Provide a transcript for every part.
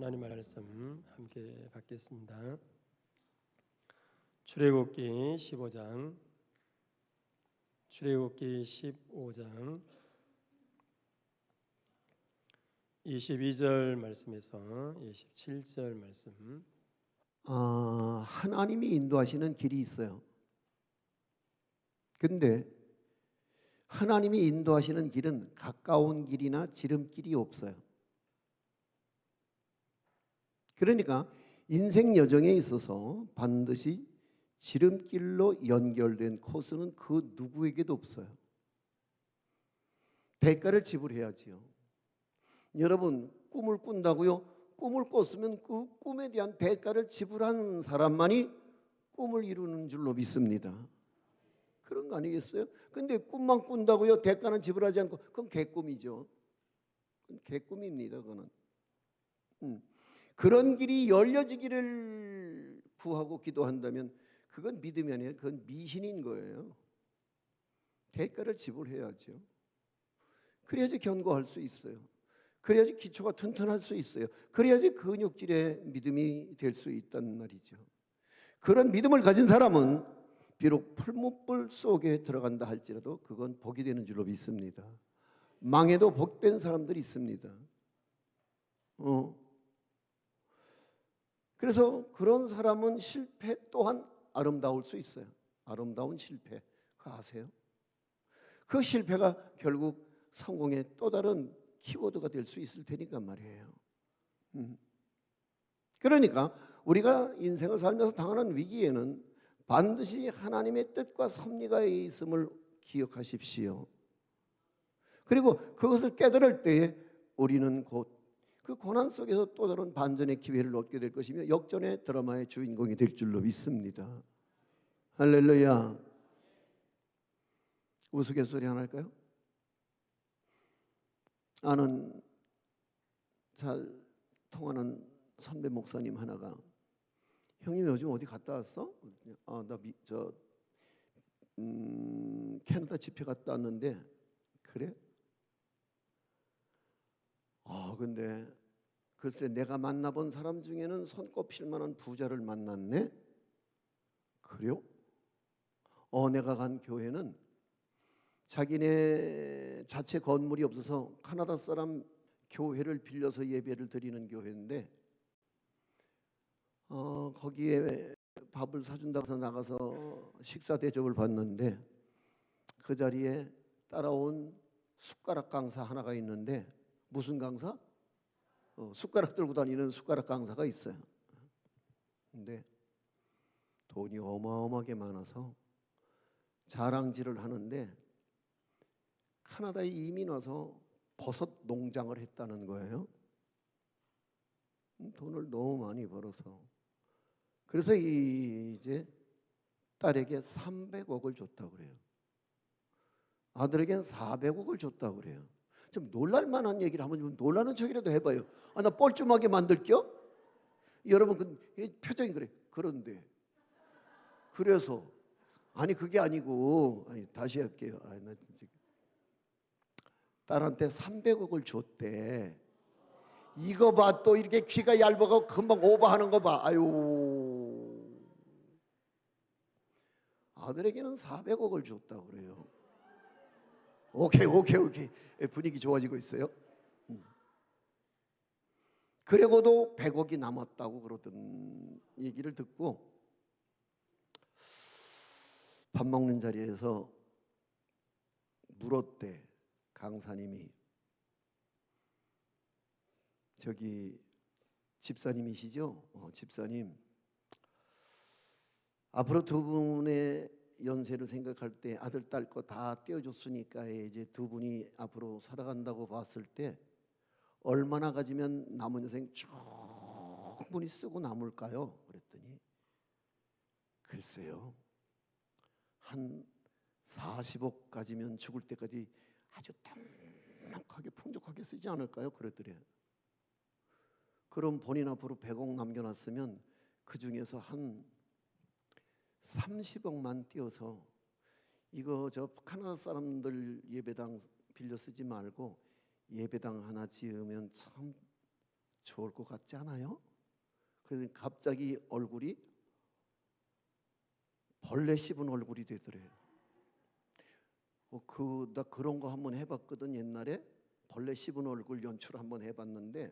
하나님 말씀 함께 받겠습니다. 출애굽기 15장 22절 말씀에서 27절 말씀. 하나님이 인도하시는 길이 있어요. 근데 하나님이 인도하시는 길은 가까운 길이나 지름길이 없어요. 그러니까 인생 여정에 있어서 반드시 지름길로 연결된 코스는 그 누구에게도 없어요. 대가를 지불해야지요. 여러분, 꿈을 꾼다고요? 꿈을 꿨으면 그 꿈에 대한 대가를 지불하는 사람만이 꿈을 이루는 줄로 믿습니다. 그런 거 아니겠어요? 근데 꿈만 꾼다고요? 대가는 지불하지 않고, 그건 개꿈이죠. 그건 개꿈입니다, 그거는. 그런 길이 열려지기를 구하고 기도한다면 그건 믿음이 아니라 그건 미신인 거예요. 대가를 지불해야죠. 그래야지 견고할 수 있어요. 그래야지 기초가 튼튼할 수 있어요. 그래야지 근육질의 믿음이 될 수 있단 말이죠. 그런 믿음을 가진 사람은 비록 풀무불 속에 들어간다 할지라도 그건 복이 되는 줄로 믿습니다. 망해도 복된 사람들이 있습니다. 그래서 그런 사람은 실패 또한 아름다울 수 있어요. 아름다운 실패. 그거 아세요? 그 실패가 결국 성공의 또 다른 키워드가 될 수 있을 테니까 말이에요. 그러니까 우리가 인생을 살면서 당하는 위기에는 반드시 하나님의 뜻과 섭리가 있음을 기억하십시오. 그리고 그것을 깨달을 때에 우리는 곧 그 고난 속에서 또 다른 반전의 기회를 얻게 될 것이며 역전의 드라마의 주인공이 될 줄로 믿습니다. 할렐루야. 우스갯소리 하나 할까요? 아는 잘 통하는 선배 목사님 하나가 형님 요즘 어디 갔다 왔어? 나 캐나다 집회 갔다 왔는데 그래? 근데 글쎄 내가 만나본 사람 중에는 손꼽힐 만한 부자를 만났네? 그래요? 내가 간 교회는 자기네 자체 건물이 없어서 캐나다 사람 교회를 빌려서 예배를 드리는 교회인데 거기에 밥을 사준다고 해서 나가서 식사 대접을 받는데 그 자리에 따라온 숟가락 강사 하나가 있는데 무슨 강사? 숟가락 들고 다니는 숟가락 강사가 있어요. 근데 돈이 어마어마하게 많아서 자랑질을 하는데 캐나다에 이민 와서 버섯 농장을 했다는 거예요. 돈을 너무 많이 벌어서. 그래서 이제 딸에게 300억을 줬다고 그래요. 아들에게는 400억을 줬다고 그래요. 좀 놀랄만한 얘기를 한번 좀 놀라는 척이라도 해봐요. 나 뻘쭘하게 만들게요? 여러분 그 표정이 그래. 그런데 그래서 그게 아니고 다시 할게요. 나 진짜 딸한테 300억을 줬대. 이거 봐, 또 이렇게 귀가 얇아가고 금방 오버하는 거 봐. 아유. 아들에게는 400억을 줬다고 그래요. 오케이. 분위기 좋아지고 있어요. 그러고도 100억이 남았다고 그러던 얘기를 듣고 밥 먹는 자리에서 물었대. 강사님이. 저기 집사님이시죠? 집사님, 앞으로 두 분의 연세를 생각할 때 아들, 딸 거 다 떼어줬으니까 이제 두 분이 앞으로 살아간다고 봤을 때 얼마나 가지면 남은 인생 충분히 쓰고 남을까요? 그랬더니 글쎄요, 한 40억 가지면 죽을 때까지 아주 넉넉하게 풍족하게 쓰지 않을까요? 그랬더래요. 그럼 본인 앞으로 100억 남겨놨으면 그 중에서 한 30억만 띄어서 이거 캐나다 사람들 예배당 빌려 쓰지 말고 예배당 하나 지으면 참 좋을 것 같지 않아요? 그래서 갑자기 얼굴이 벌레 씹은 얼굴이 되더래요. 나 그런 거 한번 해봤거든. 옛날에 벌레 씹은 얼굴 연출 한번 해봤는데,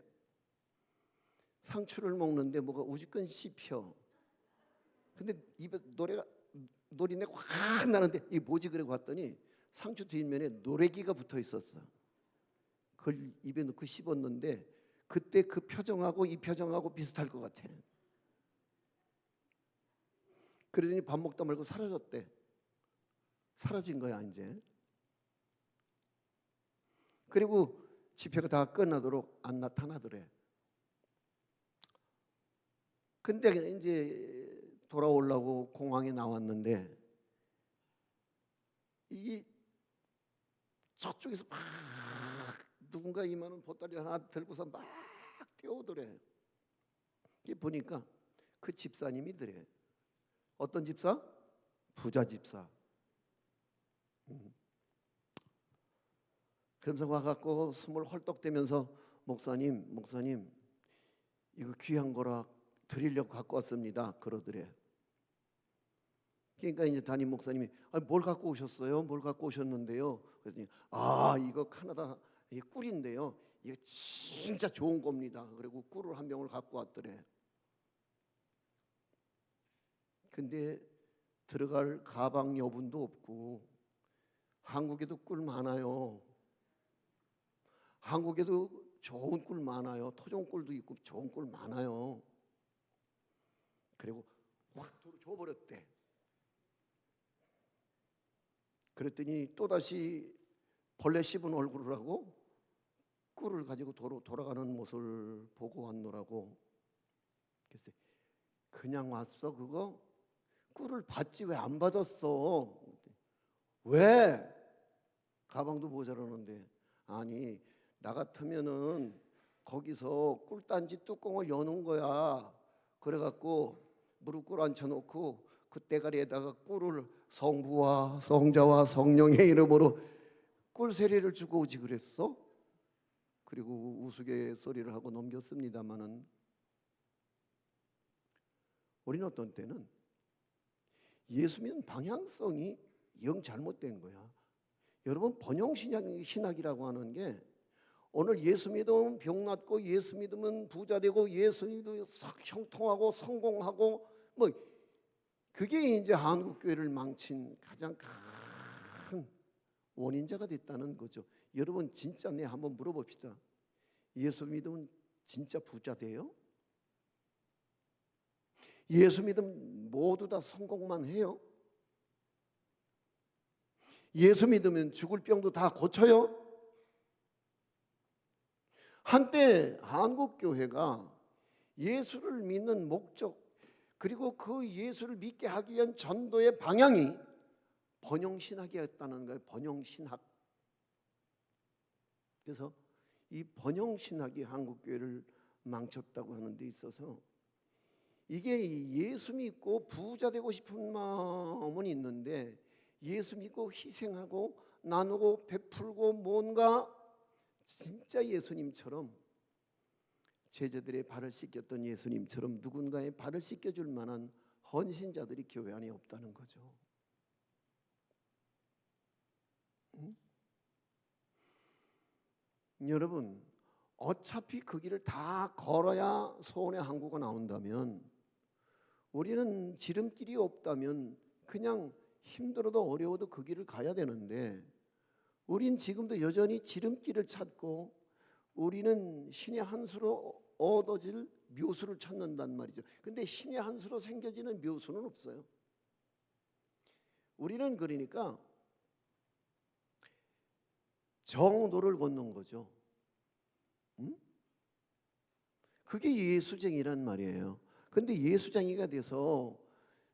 상추를 먹는데 뭐가 우지끈 씹혀. 근데 입에 노린내 확 나는데 이게 뭐지? 그래 봤더니 상추 뒷면에 노래기가 붙어 있었어. 그걸 입에 넣고 씹었는데 그때 그 표정하고 이 표정하고 비슷할 것 같아. 그러더니 밥 먹다 말고 사라졌대. 사라진 거야 이제. 그리고 집회가 다 끝나도록 안 나타나더래. 근데 이제 돌아오려고 공항에 나왔는데 이 저쪽에서 막 누군가 이만한 보따리 하나 들고서 막 뛰어오더래. 이게 보니까 그 집사님이더래. 어떤 집사? 부자 집사. 그러면서 와갖고 숨을 헐떡대면서 목사님 이거 귀한 거라 드리려고 갖고 왔습니다. 그러더래. 그러니까 이제 담임 목사님이 뭘 갖고 오셨어요? 뭘 갖고 오셨는데요? 그랬더니 이거 카나다 이 꿀인데요. 이거 진짜 좋은 겁니다. 그리고 꿀을 한 병을 갖고 왔더래. 근데 들어갈 가방 여분도 없고 한국에도 꿀 많아요. 한국에도 좋은 꿀 많아요. 토종 꿀도 있고 좋은 꿀 많아요. 그리고 확 줘버렸대. 그랬더니 또다시 벌레 씹은 얼굴을 하고 꿀을 가지고 돌아가는 모습을 보고 왔노라고. 그래서 그냥 왔어 그거? 꿀을 받지 왜 안 받았어? 왜? 가방도 모자라는데. 아니 나 같으면은 거기서 꿀단지 뚜껑을 여는 거야. 그래갖고 무릎 꿇어 앉혀놓고 그 대가리에다가 꿀을 성부와 성자와 성령의 이름으로 꿀 세례를 주고 오지 그랬어. 그리고 우스갯소리를 하고 넘겼습니다마는 우리는 어떤 때는 예수 믿는 방향성이 영 잘못된 거야. 여러분 번영신학이라고 하는 게 오늘 예수 믿으면 병 낫고 예수 믿으면 부자 되고 예수 믿으면 형통하고 성공하고 뭐 그게 이제 한국 교회를 망친 가장 큰 원인자가 됐다는 거죠. 여러분 진짜 한번 물어봅시다. 예수 믿으면 진짜 부자 돼요? 예수 믿으면 모두 다 성공만 해요? 예수 믿으면 죽을 병도 다 고쳐요? 한때 한국 교회가 예수를 믿는 목적 그리고 그 예수를 믿게 하기 위한 전도의 방향이 번영신학이었다는 거예요. 번영신학. 그래서 이 번영신학이 한국 교회를 망쳤다고 하는 데 있어서 이게 예수 믿고 부자 되고 싶은 마음은 있는데 예수 믿고 희생하고 나누고 베풀고 뭔가 진짜 예수님처럼 제자들의 발을 씻겼던 예수님처럼 누군가의 발을 씻겨줄 만한 헌신자들이 교회 안에 없다는 거죠. 응? 여러분 어차피 그 길을 다 걸어야 소원의 항구가 나온다면 우리는 지름길이 없다면 그냥 힘들어도 어려워도 그 길을 가야 되는데 우린 지금도 여전히 지름길을 찾고 우리는 신의 한 수로 얻어질 묘수를 찾는단 말이죠. 근데 신의 한 수로 생겨지는 묘수는 없어요. 우리는 그러니까 정도를 걷는 거죠. 응? 그게 예수쟁이란 말이에요. 근데 예수쟁이가 돼서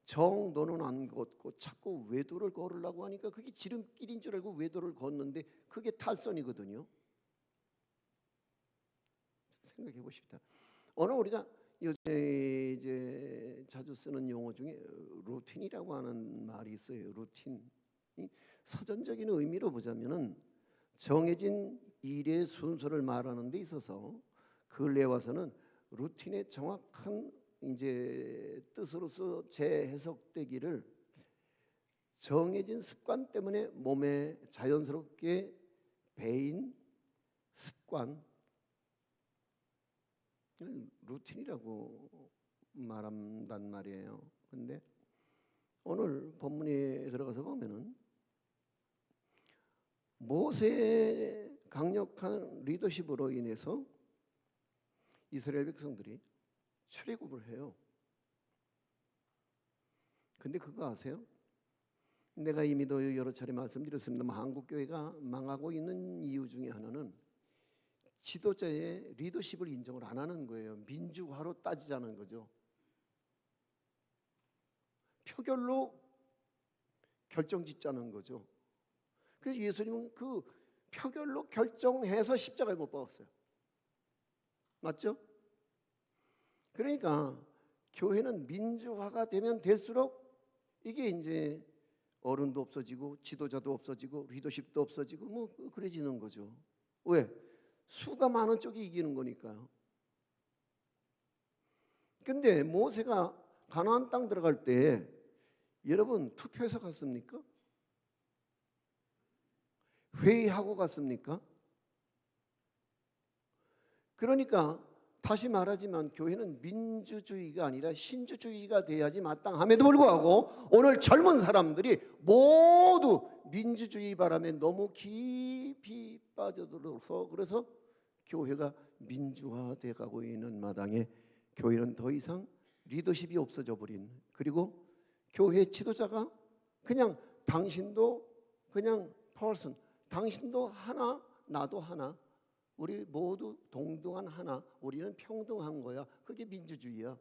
정도는 안 걷고 자꾸 외도를 걸으려고 하니까 그게 지름길인 줄 알고 외도를 걷는데 그게 탈선이거든요. 생각해 보십시다. 오늘 우리가 요새 이제 자주 쓰는 용어 중에 루틴이라고 하는 말이 있어요. 루틴. 사전적인 의미로 보자면은 정해진 일의 순서를 말하는 데 있어서 근래에 와서는 루틴의 정확한 이제 뜻으로서 재해석되기를 정해진 습관 때문에 몸에 자연스럽게 배인 습관, 루틴이라고 말한단 말이에요. 근데 오늘 본문에 들어가서 보면은 모세의 강력한 리더십으로 인해서 이스라엘 백성들이 출애굽을 해요. 근데 그거 아세요? 내가 이미도 여러 차례 말씀드렸습니다만 한국 교회가 망하고 있는 이유 중에 하나는 지도자의 리더십을 인정을 안 하는 거예요. 민주화로 따지자는 거죠. 표결로 결정짓자는 거죠. 그래서 예수님은 그 표결로 결정해서 십자가에 못 박았어요. 맞죠? 그러니까 교회는 민주화가 되면 될수록 이게 이제 어른도 없어지고 지도자도 없어지고 리더십도 없어지고 뭐 그래지는 거죠. 왜? 수가 많은 쪽이 이기는 거니까요. 근데 모세가 가나안 땅 들어갈 때 여러분 투표해서 갔습니까? 회의하고 갔습니까? 그러니까 다시 말하지만 교회는 민주주의가 아니라 신주주의가 돼야지 마땅함에도 불구하고 오늘 젊은 사람들이 모두 민주주의 바람에 너무 깊이 빠져들어서 그래서 교회가 민주화돼 가고 있는 마당에 교회는 더 이상 리더십이 없어져 버린, 그리고 교회 지도자가 그냥 당신도 그냥 퍼슨, 당신도 하나 나도 하나, 우리 모두 동등한 하나, 우리는 평등한 거야. 그게 민주주의야.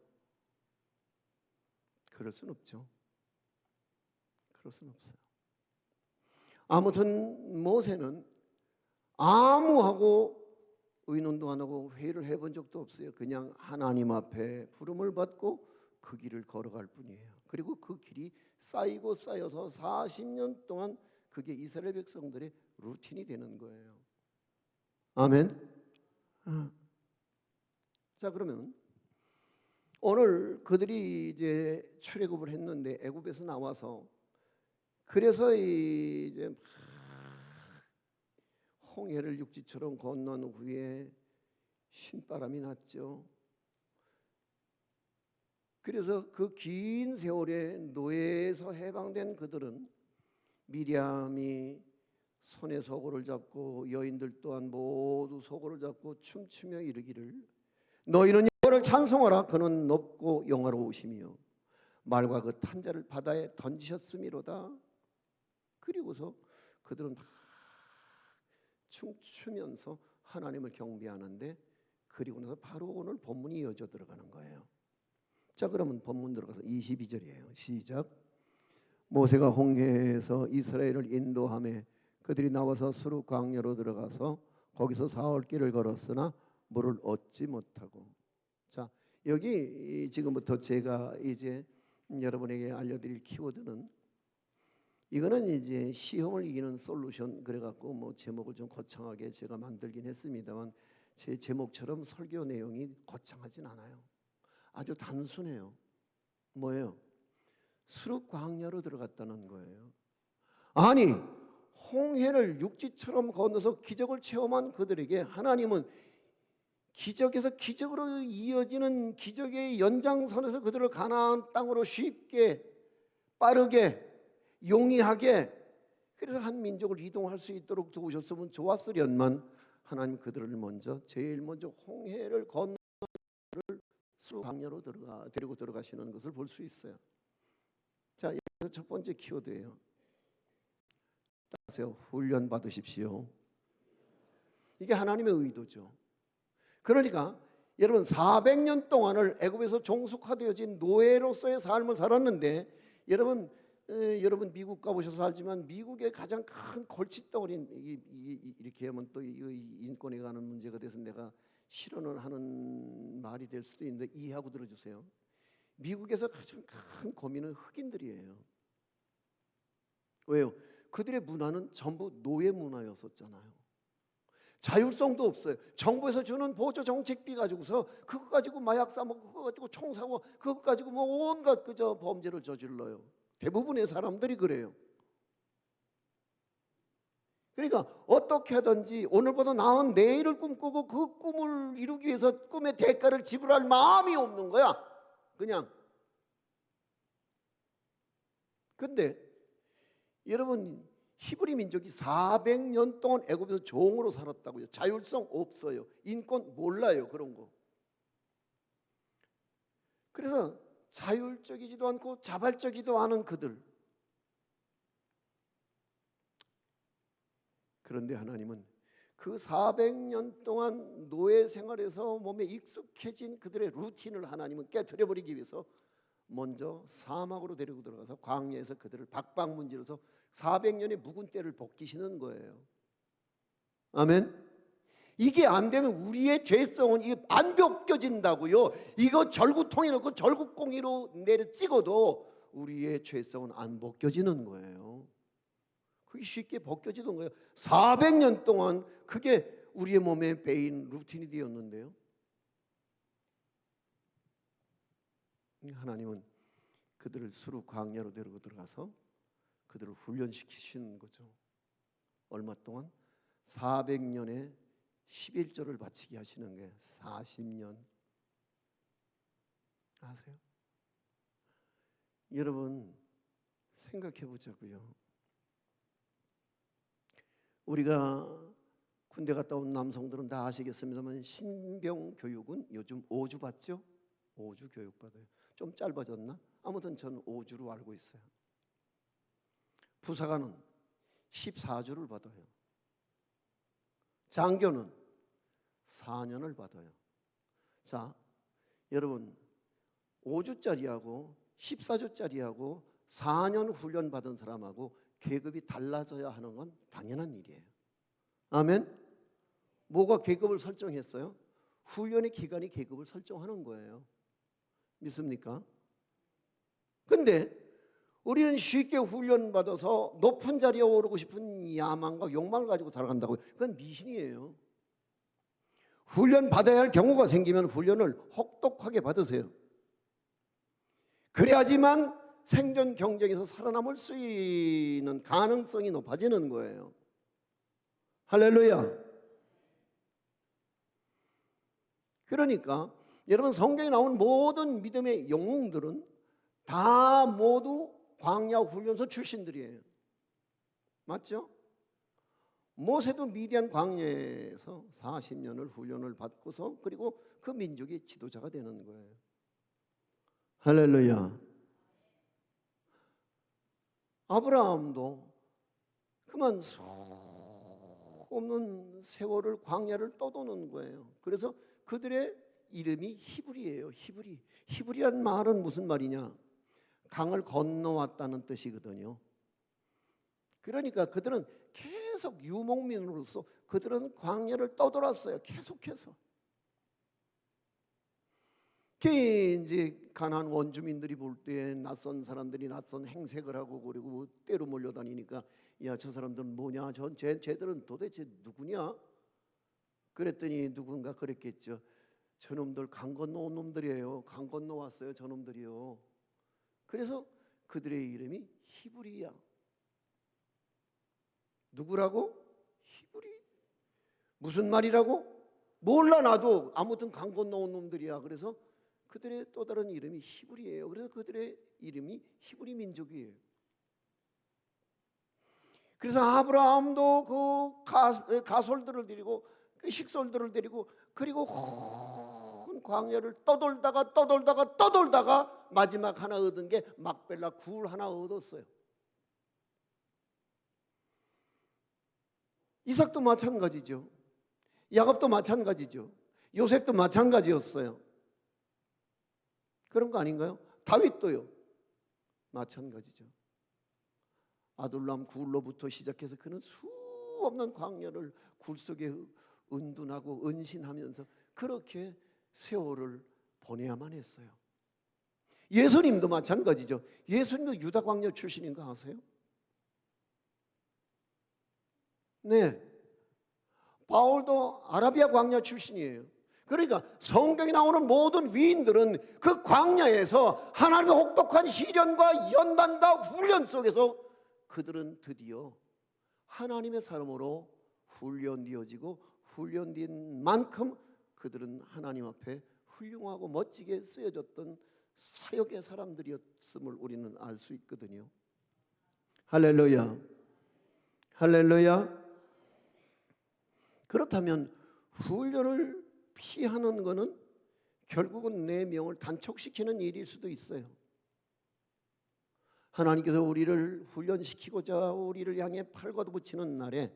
그럴 순 없죠. 그럴 순 없어요. 아무튼 모세는 아무하고 의논도 안 하고 회의를 해본 적도 없어요. 그냥 하나님 앞에 부름을 받고 그 길을 걸어갈 뿐이에요. 그리고 그 길이 쌓이고 쌓여서 40년 동안 그게 이스라엘 백성들의 루틴이 되는 거예요. 아멘. 자, 그러면 오늘 그들이 이제 출애굽을 했는데 애굽에서 나와서 그래서 이제 홍해를 육지처럼 건넌 후에 신바람이 났죠. 그래서 그 긴 세월에 노예에서 해방된 그들은 미리암이 손에 소고를 잡고 여인들 또한 모두 소고를 잡고 춤추며 이르기를 너희는 여호와를 찬송하라. 그는 높고 영화로우시며 말과 그 탄자를 바다에 던지셨음이로다. 그리고서 그들은 막 춤추면서 하나님을 경배하는데, 그리고 나서 바로 오늘 본문이 이어져 들어가는 거예요. 자, 그러면 본문 들어가서 22절이에요. 시작. 모세가 홍해에서 이스라엘을 인도하며 그들이 나와서 수르 광야로 들어가서 거기서 사흘 길을 걸었으나 물을 얻지 못하고. 자, 여기 지금부터 제가 이제 여러분에게 알려드릴 키워드는, 이거는 이제 시험을 이기는 솔루션 그래갖고 뭐 제목을 좀 거창하게 제가 만들긴 했습니다만 제 제목처럼 설교 내용이 거창하진 않아요. 아주 단순해요. 뭐예요? 수르 광야로 들어갔다는 거예요. 아니, 홍해를 육지처럼 건너서 기적을 체험한 그들에게 하나님은 기적에서 기적으로 이어지는 기적의 연장선에서 그들을 가나안 땅으로 쉽게 빠르게 용이하게, 그래서 한 민족을 이동할 수 있도록 도우셨으면 좋았으련만 하나님 그들을 제일 먼저 홍해를 건너 수르 광야로 데리고 들어가시는 것을 볼 수 있어요. 자, 여기서 첫 번째 키워드예요. 따라서 훈련 받으십시오. 이게 하나님의 의도죠. 그러니까 여러분 400년 동안을 애굽에서 종속화되어진 노예로서의 삶을 살았는데, 여러분 미국 가보셔서 알지만 미국의 가장 큰 골칫덩어리는 이렇게 하면 또 인권에 관한 문제가 돼서 내가 실언을 하는 말이 될 수도 있는데 이해하고 들어주세요. 미국에서 가장 큰 고민은 흑인들이에요. 왜요? 그들의 문화는 전부 노예 문화였었잖아요. 자율성도 없어요. 정부에서 주는 보조 정책비 가지고서 그거 가지고 마약 사먹고 그거 가지고 총 사고 그거 가지고 뭐 온갖 그저 범죄를 저질러요. 대부분의 사람들이 그래요. 그러니까 어떻게 하든지 오늘보다 나은 내일을 꿈꾸고 그 꿈을 이루기 위해서 꿈의 대가를 지불할 마음이 없는 거야. 그냥. 근데 여러분, 히브리 민족이 400년 동안 애굽에서 종으로 살았다고요. 자율성 없어요. 인권 몰라요. 그런 거. 그래서 자율적이지도 않고 자발적이지도 않은 그들. 그런데 하나님은 그 400년 동안 노예 생활에서 몸에 익숙해진 그들의 루틴을 하나님은 깨트려 버리기 위해서 먼저 사막으로 데리고 들어가서 광야에서 그들을 박박문지로서 400년의 묵은 때를 벗기시는 거예요. 아멘. 이게 안 되면 우리의 죄성은 이게 안 벗겨진다고요. 이거 절구통에 넣고 절구공이로 내려 찍어도 우리의 죄성은 안 벗겨지는 거예요. 그게 쉽게 벗겨지던 거예요. 400년 동안 그게 우리의 몸에 배인 루틴이 되었는데요. 하나님은 그들을 수루 광야로 데리고 들어가서 그들을 훈련시키시는 거죠. 얼마 동안? 400년의 11조를 바치게 하시는 게 40년. 아세요? 여러분 생각해 보자고요. 우리가 군대 갔다 온 남성들은 다 아시겠습니다만 신병 교육은 요즘 5주 받죠? 5주 교육 받아요. 좀 짧아졌나? 아무튼 저는 5주로 알고 있어요. 부사관은 14주를 받아요. 장교는 4년을 받아요. 자, 여러분 5주짜리하고 14주짜리하고 4년 훈련 받은 사람하고 계급이 달라져야 하는 건 당연한 일이에요. 아멘? 뭐가 계급을 설정했어요? 훈련의 기간이 계급을 설정하는 거예요. 믿습니까? 근데 우리는 쉽게 훈련받아서 높은 자리에 오르고 싶은 야망과 욕망을 가지고 살아간다고요. 그건 미신이에요. 훈련 받아야 할 경우가 생기면 훈련을 혹독하게 받으세요. 그래야지만 생존 경쟁에서 살아남을 수 있는 가능성이 높아지는 거예요. 할렐루야. 그러니까 여러분 성경에 나온 모든 믿음의 영웅들은 다 모두 광야 훈련소 출신들이에요. 맞죠? 모세도 미디안 광야에서 40년을 훈련을 받고서 그리고 그 민족의 지도자가 되는 거예요. 할렐루야. 아브라함도 그만 수 없는 세월을 광야를 떠도는 거예요. 그래서 그들의 이름이 히브리예요. 히브리. 히브리란 말은 무슨 말이냐? 강을 건너왔다는 뜻이거든요. 그러니까 그들은 계속 유목민으로서 그들은 광야를 떠돌았어요. 계속해서. 이제 가나안 원주민들이 볼 때 낯선 사람들이 낯선 행색을 하고 그리고 때로 몰려다니니까 야, 저 사람들은 뭐냐? 쟤들은 도대체 누구냐? 그랬더니 누군가 그랬겠죠. 저놈들 강 건너온 놈들이에요. 강 건너왔어요. 저놈들이요. 그래서 그들의 이름이 히브리야. 누구라고? 히브리. 무슨 말이라고? 몰라 나도. 아무튼 강 건너온 놈들이야. 그래서 그들의 또 다른 이름이 히브리예요. 그래서 그들의 이름이 히브리 민족이에요. 그래서 아브라함도 그 가솔들을 데리고 그 식솔들을 데리고 그리고 큰 광야를 떠돌다가 마지막 하나 얻은 게 막벨라 굴 하나 얻었어요. 이삭도 마찬가지죠. 야곱도 마찬가지죠. 요셉도 마찬가지였어요. 그런 거 아닌가요? 다윗도요. 마찬가지죠. 아둘람 굴로부터 시작해서 그는 수없는 광야를 굴 속에 은둔하고 은신하면서 그렇게 세월을 보내야만 했어요. 예수님도 마찬가지죠. 예수님도 유다 광야 출신인 거 아세요? 네. 바울도 아라비아 광야 출신이에요. 그러니까 성경에 나오는 모든 위인들은 그 광야에서 하나님의 혹독한 시련과 연단과 훈련 속에서 그들은 드디어 하나님의 사람으로 훈련되어지고 훈련된 만큼 그들은 하나님 앞에 훌륭하고 멋지게 쓰여졌던 사역의 사람들이었음을 우리는 알 수 있거든요. 할렐루야. 할렐루야. 그렇다면 훈련을 피하는 것은 결국은 내 명을 단촉시키는 일일 수도 있어요. 하나님께서 우리를 훈련시키고자 우리를 향해 팔과도 붙이는 날에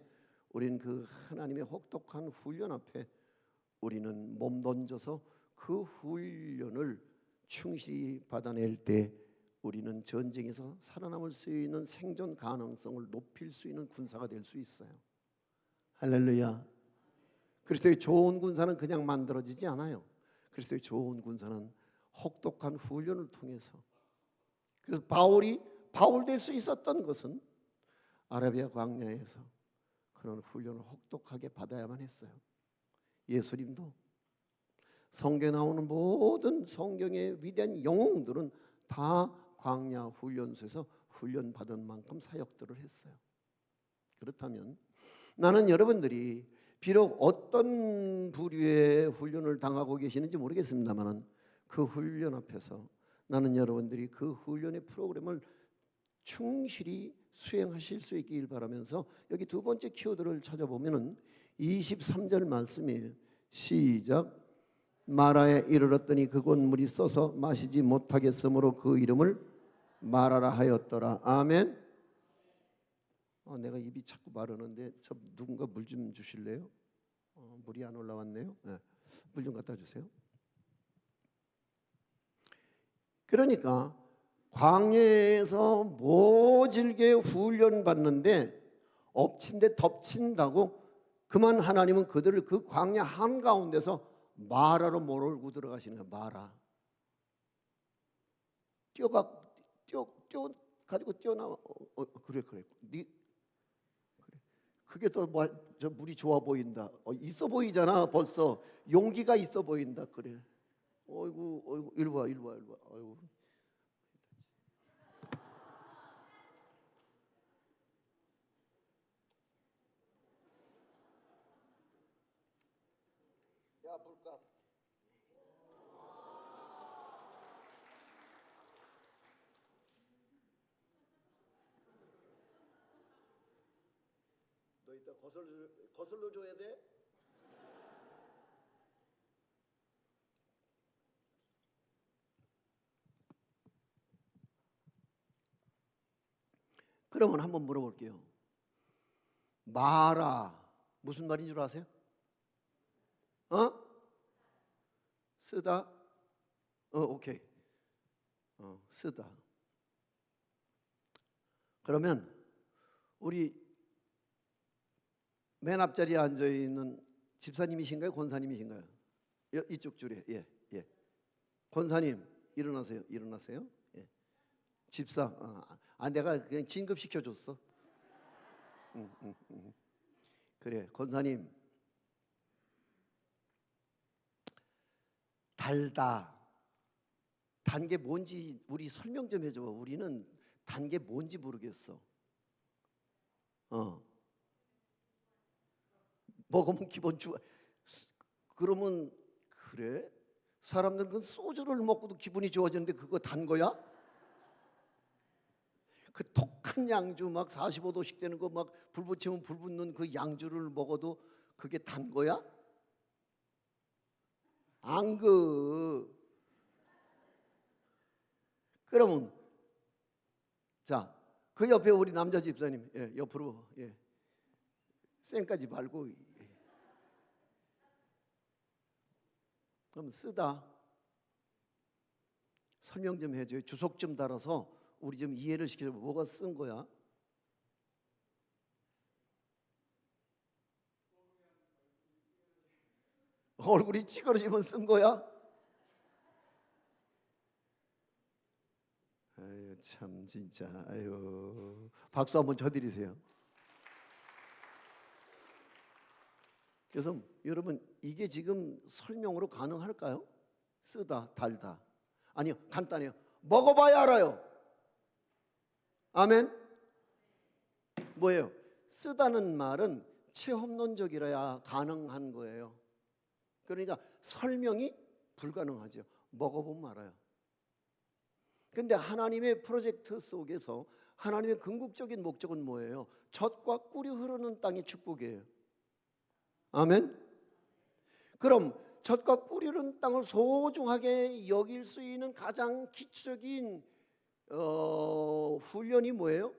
우리는 그 하나님의 혹독한 훈련 앞에 우리는 몸 던져서 그 훈련을 충실히 받아낼 때 우리는 전쟁에서 살아남을 수 있는 생존 가능성을 높일 수 있는 군사가 될 수 있어요. 할렐루야. 그리스도의 좋은 군사는 그냥 만들어지지 않아요. 그리스도의 좋은 군사는 혹독한 훈련을 통해서, 그래서 바울이 바울 될 수 있었던 것은 아라비아 광야에서 그런 훈련을 혹독하게 받아야만 했어요. 예수님도 성경에 나오는 모든 성경의 위대한 영웅들은 다 광야 훈련소에서 훈련받은 만큼 사역들을 했어요. 그렇다면 나는 여러분들이 비록 어떤 부류의 훈련을 당하고 계시는지 모르겠습니다만 그 훈련 앞에서 나는 여러분들이 그 훈련의 프로그램을 충실히 수행하실 수 있길 바라면서 여기 두 번째 키워드를 찾아보면은 23절 말씀이에요. 시작. 마라에 이르렀더니 그곳 물이 써서 마시지 못하겠으므로 그 이름을 마라라 하였더라. 아멘. 내가 입이 자꾸 마르는데 저 누군가 물 좀 주실래요? 물이 안 올라왔네요. 네. 물 좀 갖다 주세요. 그러니까 광야에서 모질게 훈련받는데 엎친 데 덮친다고 그만 하나님은 그들을 그 광야 한가운데서 마라로 몰고 들어가시는 거예요. 마라. 뛰어 가지고 뛰어나와. 그래. 네, 그래. 그게 더 저 물이 좋아 보인다. 있어 보이잖아. 벌써 용기가 있어 보인다. 그래. 어이구, 이리 와. 어이구. 야, 물값. 너 이따 거슬러 줘야 돼? 그러면 한번 물어볼게요. 마라 무슨 말인 줄 아세요? 쓰다. 오케이. 쓰다. 그러면 우리 맨 앞자리에 앉아 있는 집사님이신가요? 권사님이신가요? 이쪽 줄에. 예. 권사님 일어나세요. 예. 집사. 내가 그냥 진급시켜 줬어. 그래. 권사님. 달다. 단 게 뭔지 우리 설명 좀 해줘. 우리는 단 게 뭔지 모르겠어. 먹으면 기분 좋아. 그러면 그래? 사람들은 그 소주를 먹고도 기분이 좋아지는데 그거 단 거야? 그 독한 양주 막 45도씩 되는 거 막 불 붙이면 불 붙는 그 양주를 먹어도 그게 단 거야? 안 그러면 자, 그 옆에 우리 남자 집사님, 예, 옆으로, 예, 쌩까지 말고, 예. 그럼 쓰다. 설명 좀 해줘요. 주석 좀 달아서 우리 좀 이해를 시켜줘. 뭐가 쓴 거야? 얼굴이 찌그러지면 쓴 거야? 아유, 참 진짜. 아유, 박수 한번 쳐드리세요. 그래서 여러분 이게 지금 설명으로 가능할까요? 쓰다, 달다. 아니요, 간단해요. 먹어봐야 알아요. 아멘. 뭐예요? 쓰다는 말은 체험론적이라야 가능한 거예요. 그러니까 설명이 불가능하죠. 먹어보면 알아요. 근데 하나님의 프로젝트 속에서 하나님의 궁극적인 목적은 뭐예요? 젖과 꿀이 흐르는 땅의 축복이에요. 아멘. 그럼 젖과 꿀이 흐르는 땅을 소중하게 여길 수 있는 가장 기초적인 훈련이 뭐예요?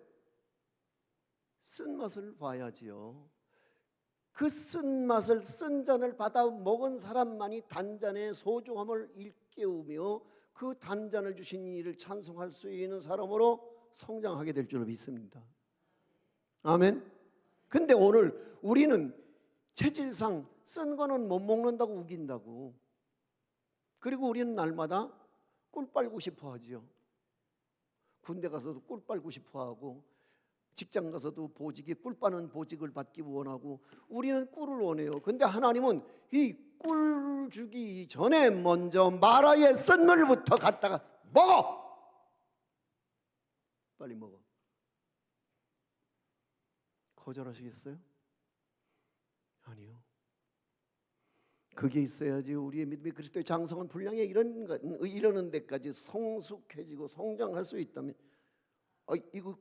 쓴맛을 봐야지요. 그 쓴맛을, 쓴 잔을 받아 먹은 사람만이 단잔의 소중함을 일깨우며 그 단잔을 주신 이를 찬송할 수 있는 사람으로 성장하게 될 줄 믿습니다. 아멘. 근데 오늘 우리는 체질상 쓴 거는 못 먹는다고 우긴다고. 그리고 우리는 날마다 꿀 빨고 싶어 하지요. 군대 가서도 꿀 빨고 싶어 하고, 직장 가서도 보직이 꿀 빠는 보직을 받기 원하고, 우리는 꿀을 원해요. 근데 하나님은 이 꿀 주기 전에 먼저 마라의 쓴물부터 갖다가 먹어. 빨리 먹어. 거절하시겠어요? 아니요. 그게 있어야지 우리의 믿음이 그리스도의 장성한 분량에 이르는 데까지 성숙해지고 성장할 수 있다면, 이거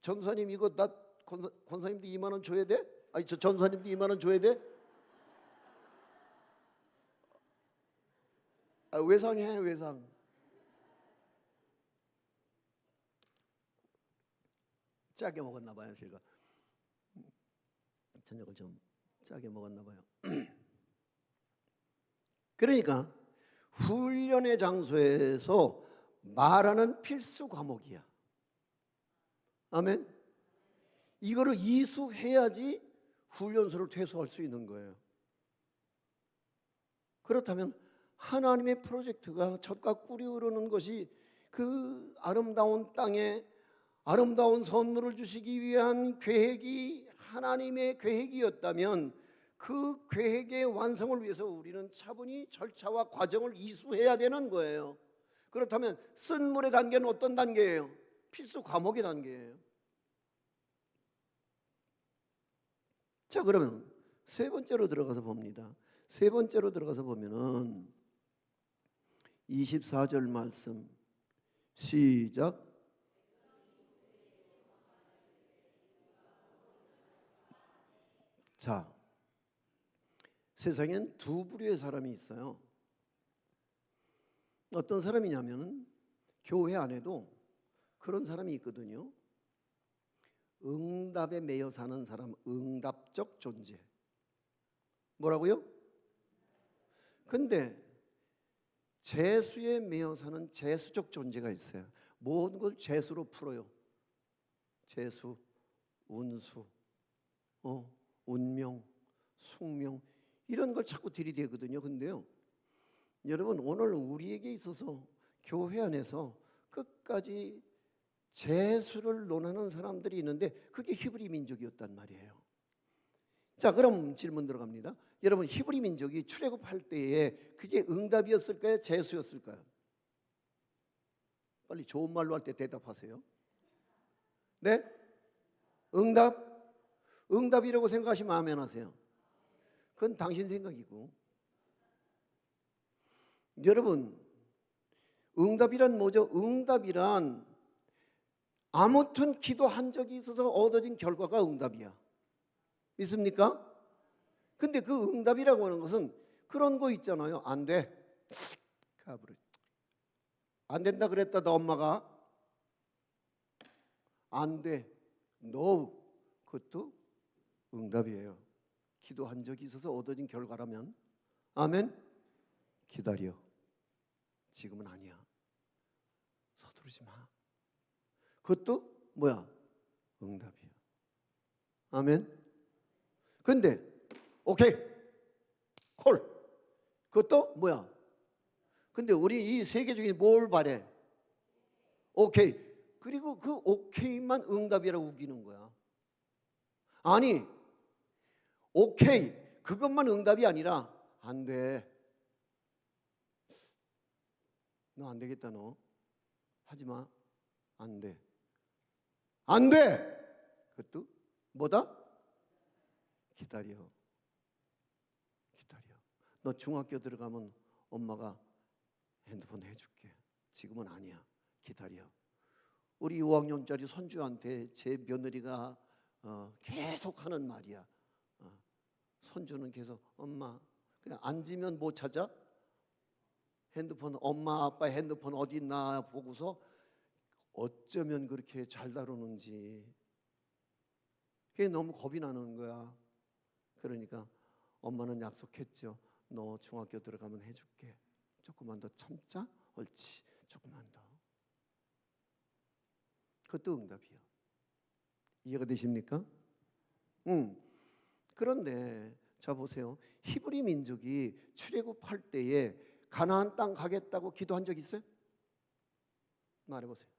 전사님 이거 나 권사님도 2만 원 줘야 돼? 아니 저 전사님도 2만 원 줘야 돼? 외상해 외상. 짜게 먹었나 봐요. 제가 저녁을 좀 짜게 먹었나 봐요. 그러니까 훈련의 장소에서 말하는 필수 과목이야. 아멘. 이거를 이수해야지 훈련소를 퇴소할 수 있는 거예요. 그렇다면 하나님의 프로젝트가 젖과 꿀이 흐르는 것이 그 아름다운 땅에 아름다운 선물을 주시기 위한 계획이 하나님의 계획이었다면 그 계획의 완성을 위해서 우리는 차분히 절차와 과정을 이수해야 되는 거예요. 그렇다면 쓴물의 단계는 어떤 단계예요? 필수 과목의 단계예요. 자, 그러면 세 번째로 들어가서 봅니다. 세 번째로 들어가서 보면은 24절 말씀 시작. 자, 세상엔 두 부류의 사람이 있어요. 어떤 사람이냐면 교회 안에도 그런 사람이 있거든요. 응답에 매여 사는 사람, 응답적 존재. 뭐라고요? 근데 재수에 매여 사는 재수적 존재가 있어요. 모든 걸 재수로 풀어요. 재수, 운수, 운명, 숙명 이런 걸 자꾸 들이대거든요. 근데요, 여러분 오늘 우리에게 있어서 교회 안에서 끝까지 재수를 논하는 사람들이 있는데 그게 히브리 민족이었단 말이에요. 자, 그럼 질문 들어갑니다. 여러분 히브리 민족이 출애굽할 때에 그게 응답이었을까요? 재수였을까요? 빨리 좋은 말로 할 때 대답하세요. 네? 응답? 응답이라고 생각하시면 아멘 하세요. 그건 당신 생각이고. 여러분 응답이란 뭐죠? 응답이란 아무튼 기도한 적이 있어서 얻어진 결과가 응답이야. 믿습니까? 근데 그 응답이라고 하는 것은 그런 거 있잖아요. 안 돼. 안 된다 그랬다 너 엄마가. 안 돼. No. 그것도 응답이에요. 기도한 적이 있어서 얻어진 결과라면 아멘. 기다려. 지금은 아니야. 서두르지 마. 그것도 뭐야? 응답이야. 아멘. 근데 오케이 콜 그것도 뭐야? 근데 우리 이 세 개 중에 뭘 바래? 오케이. 그리고 그 오케이만 응답이라고 우기는 거야. 아니 오케이 그것만 응답이 아니라 안 돼. 너 안 되겠다. 너 하지 마. 안 돼. 안 돼. 그것도 뭐다? 기다려. 기다려. 너 중학교 들어가면 엄마가 핸드폰 해줄게. 지금은 아니야. 기다려. 우리 5학년짜리 손주한테 제 며느리가 계속 하는 말이야. 손주는 계속 엄마 그냥 앉으면 못 찾아? 핸드폰 엄마 아빠 핸드폰 어디 있나 보고서 어쩌면 그렇게 잘 다루는지 그게 너무 겁이 나는 거야. 그러니까 엄마는 약속했죠. 너 중학교 들어가면 해줄게. 조금만 더 참자. 옳지. 조금만 더. 그것도 응답이야. 이해가 되십니까? 그런데 자 보세요. 히브리 민족이 출애굽할 때에 가나안 땅 가겠다고 기도한 적 있어요? 말해보세요.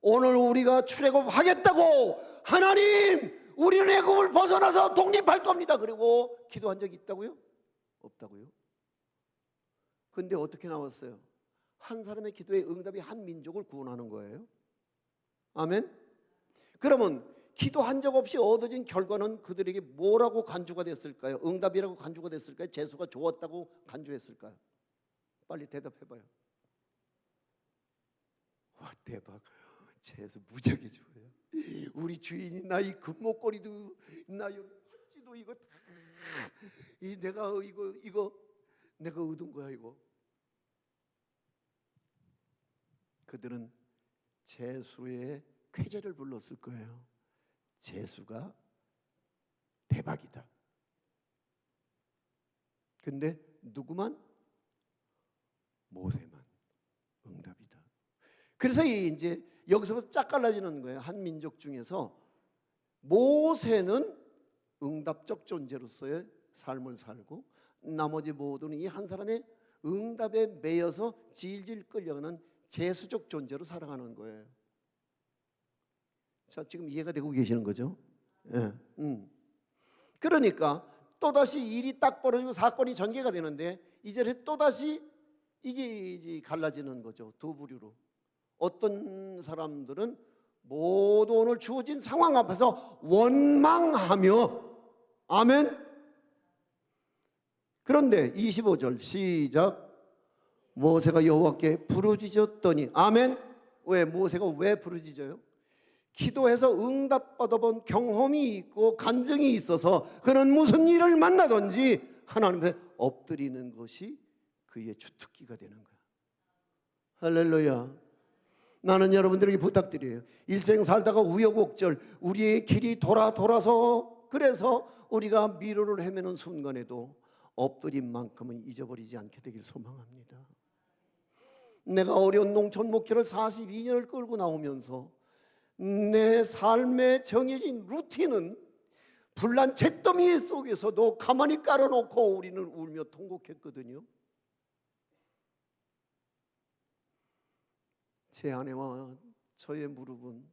오늘 우리가 출애굽하겠다고 하나님 우리는 애굽을 벗어나서 독립할 겁니다. 그리고 기도한 적 있다고요? 없다고요? 근데 어떻게 나왔어요? 한 사람의 기도의 응답이 한 민족을 구원하는 거예요. 아멘? 그러면 기도한 적 없이 얻어진 결과는 그들에게 뭐라고 간주가 됐을까요? 응답이라고 간주가 됐을까요? 재수가 좋았다고 간주했을까요? 빨리 대답해봐요. 와 대박. 재수 무지하게 좋아요. 우리 주인이 나 이 금목걸이도 나 이 팔찌도 이거 다 내가 이거 내가 얻은 거야 이거. 그들은 재수의 쾌재를 불렀을 거예요. 재수가 대박이다. 근데 누구만? 모세만 응답이다. 그래서 이제 여기서부터 쫙 갈라지는 거예요. 한 민족 중에서 모세는 응답적 존재로서의 삶을 살고 나머지 모두는 이 한 사람의 응답에 매여서 질질 끌려가는 재수적 존재로 살아가는 거예요. 자, 지금 이해가 되고 계시는 거죠? 예. 그러니까 또다시 일이 딱 벌어지고 사건이 전개가 되는데 이제 또다시 이게 갈라지는 거죠. 두 부류로. 어떤 사람들은 모두 오늘 주어진 상황 앞에서 원망하며 아멘. 그런데 25절 시작. 모세가 여호와께 부르짖었더니 아멘. 왜 모세가 왜 부르짖어요? 기도해서 응답받아본 경험이 있고 간증이 있어서 그는 무슨 일을 만나든지 하나님 앞에 엎드리는 것이 그의 주특기가 되는 거야. 할렐루야. 나는 여러분들에게 부탁드려요. 일생 살다가 우여곡절 우리의 길이 돌아서 그래서 우리가 미로를 헤매는 순간에도 엎드린 만큼은 잊어버리지 않게 되길 소망합니다. 내가 어려운 농촌 목회를 42년을 끌고 나오면서 내 삶의 정해진 루틴은 불난 잿더미 속에서도 가만히 깔아놓고 우리는 울며 통곡했거든요. 제 아내와 저의 무릎은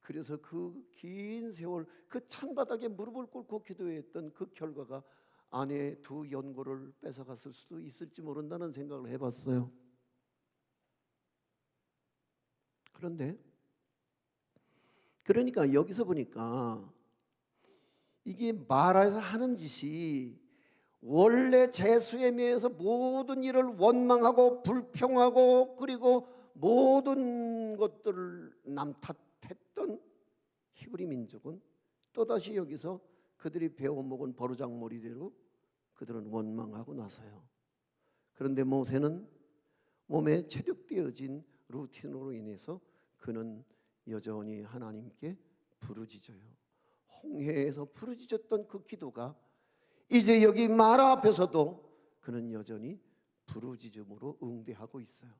그래서 그 긴 세월 그 찬바닥에 무릎을 꿇고 기도했던 그 결과가 아내의 두 연골을 뺏어갔을 수도 있을지 모른다는 생각을 해봤어요. 그런데 그러니까 여기서 보니까 이게 말해서 하는 짓이 원래 재수에 매여서 모든 일을 원망하고 불평하고 그리고 모든 것들을 남탓했던 히브리 민족은 또다시 여기서 그들이 배워먹은 버르장머리대로 그들은 원망하고 나서요. 그런데 모세는 몸에 체득되어진 루틴으로 인해서 그는 여전히 하나님께 부르짖어요. 홍해에서 부르짖었던 그 기도가 이제 여기 마라 앞에서도 그는 여전히 부르짖음으로 응대하고 있어요.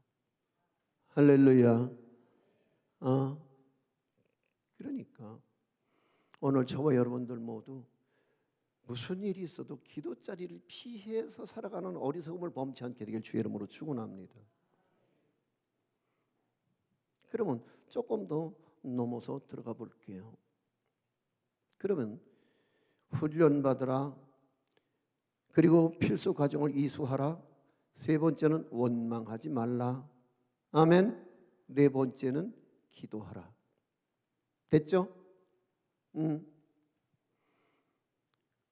할렐루야. 그러니까 오늘 저와 여러분들 모두 무슨 일이 있어도 기도 자리를 피해서 살아가는 어리석음을 범치 않게 되길 주의 이름으로 축원합니다. 그러면 조금 더 넘어서 들어가 볼게요. 그러면 훈련받으라. 그리고 필수 과정을 이수하라. 세 번째는 원망하지 말라. 아멘. 네 번째는 기도하라. 됐죠?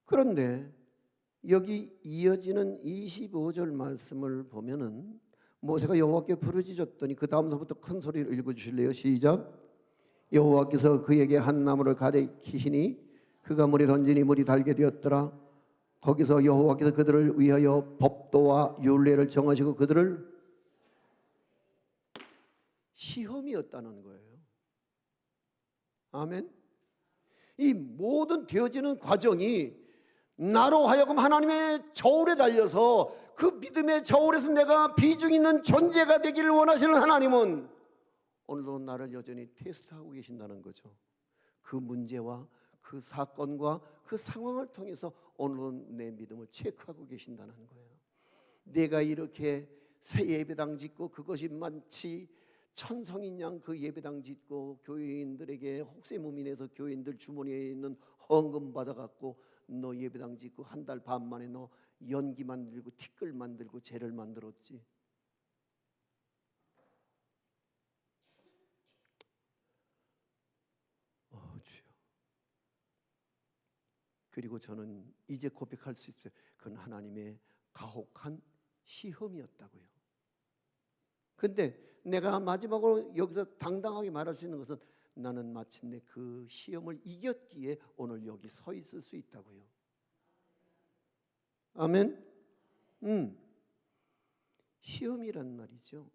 그런데 여기 이어지는 25절 말씀을 보면은 모세가 여호와께 부르짖었더니 그 다음서부터 큰 소리로 읽어주실래요? 시작. 여호와께서 그에게 한 나무를 가리키시니 그가 물에 던지니 물이 달게 되었더라. 거기서 여호와께서 그들을 위하여 법도와 율례를 정하시고 그들을 시험이었다는 거예요. 아멘. 이 모든 되어지는 과정이 나로 하여금 하나님의 저울에 달려서 그 믿음의 저울에서 내가 비중 있는 존재가 되기를 원하시는 하나님은 오늘도 나를 여전히 테스트하고 계신다는 거죠. 그 문제와 그 사건과 그 상황을 통해서 오늘도 내 믿음을 체크하고 계신다는 거예요. 내가 이렇게 새 예배당 짓고 그것이 마치 천성인 양 그 예배당 짓고 교회인들에게 혹세무민해서 교회인들 주머니에 있는 헌금 받아갖고 너 예배당 짓고 한 달 반 만에 너 연기 만들고 티끌 만들고 재를 만들었지. 주여. 그리고 저는 이제 고백할 수 있어요. 그건 하나님의 가혹한 시험이었다고요. 근데 내가 마지막으로 여기서 당당하게 말할 수 있는 것은 나는 마침내 그 시험을 이겼기에 오늘 여기 서 있을 수 있다고요. 아멘. 시험이란 말이죠.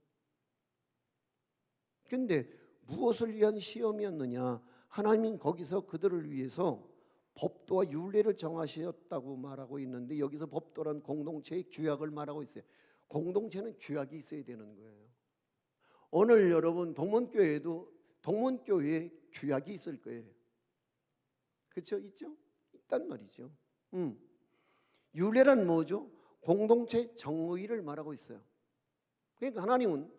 근데 무엇을 위한 시험이었느냐? 하나님은 거기서 그들을 위해서 법도와 율례를 정하셨다고 말하고 있는데 여기서 법도란 공동체의 규약을 말하고 있어요. 공동체는 규약이 있어야 되는 거예요. 오늘 여러분 동문교회에도 동문교회에 규약이 있을 거예요. 그렇죠? 있죠? 있단 말이죠. 율례란 뭐죠? 공동체 정의를 말하고 있어요. 그러니까 하나님은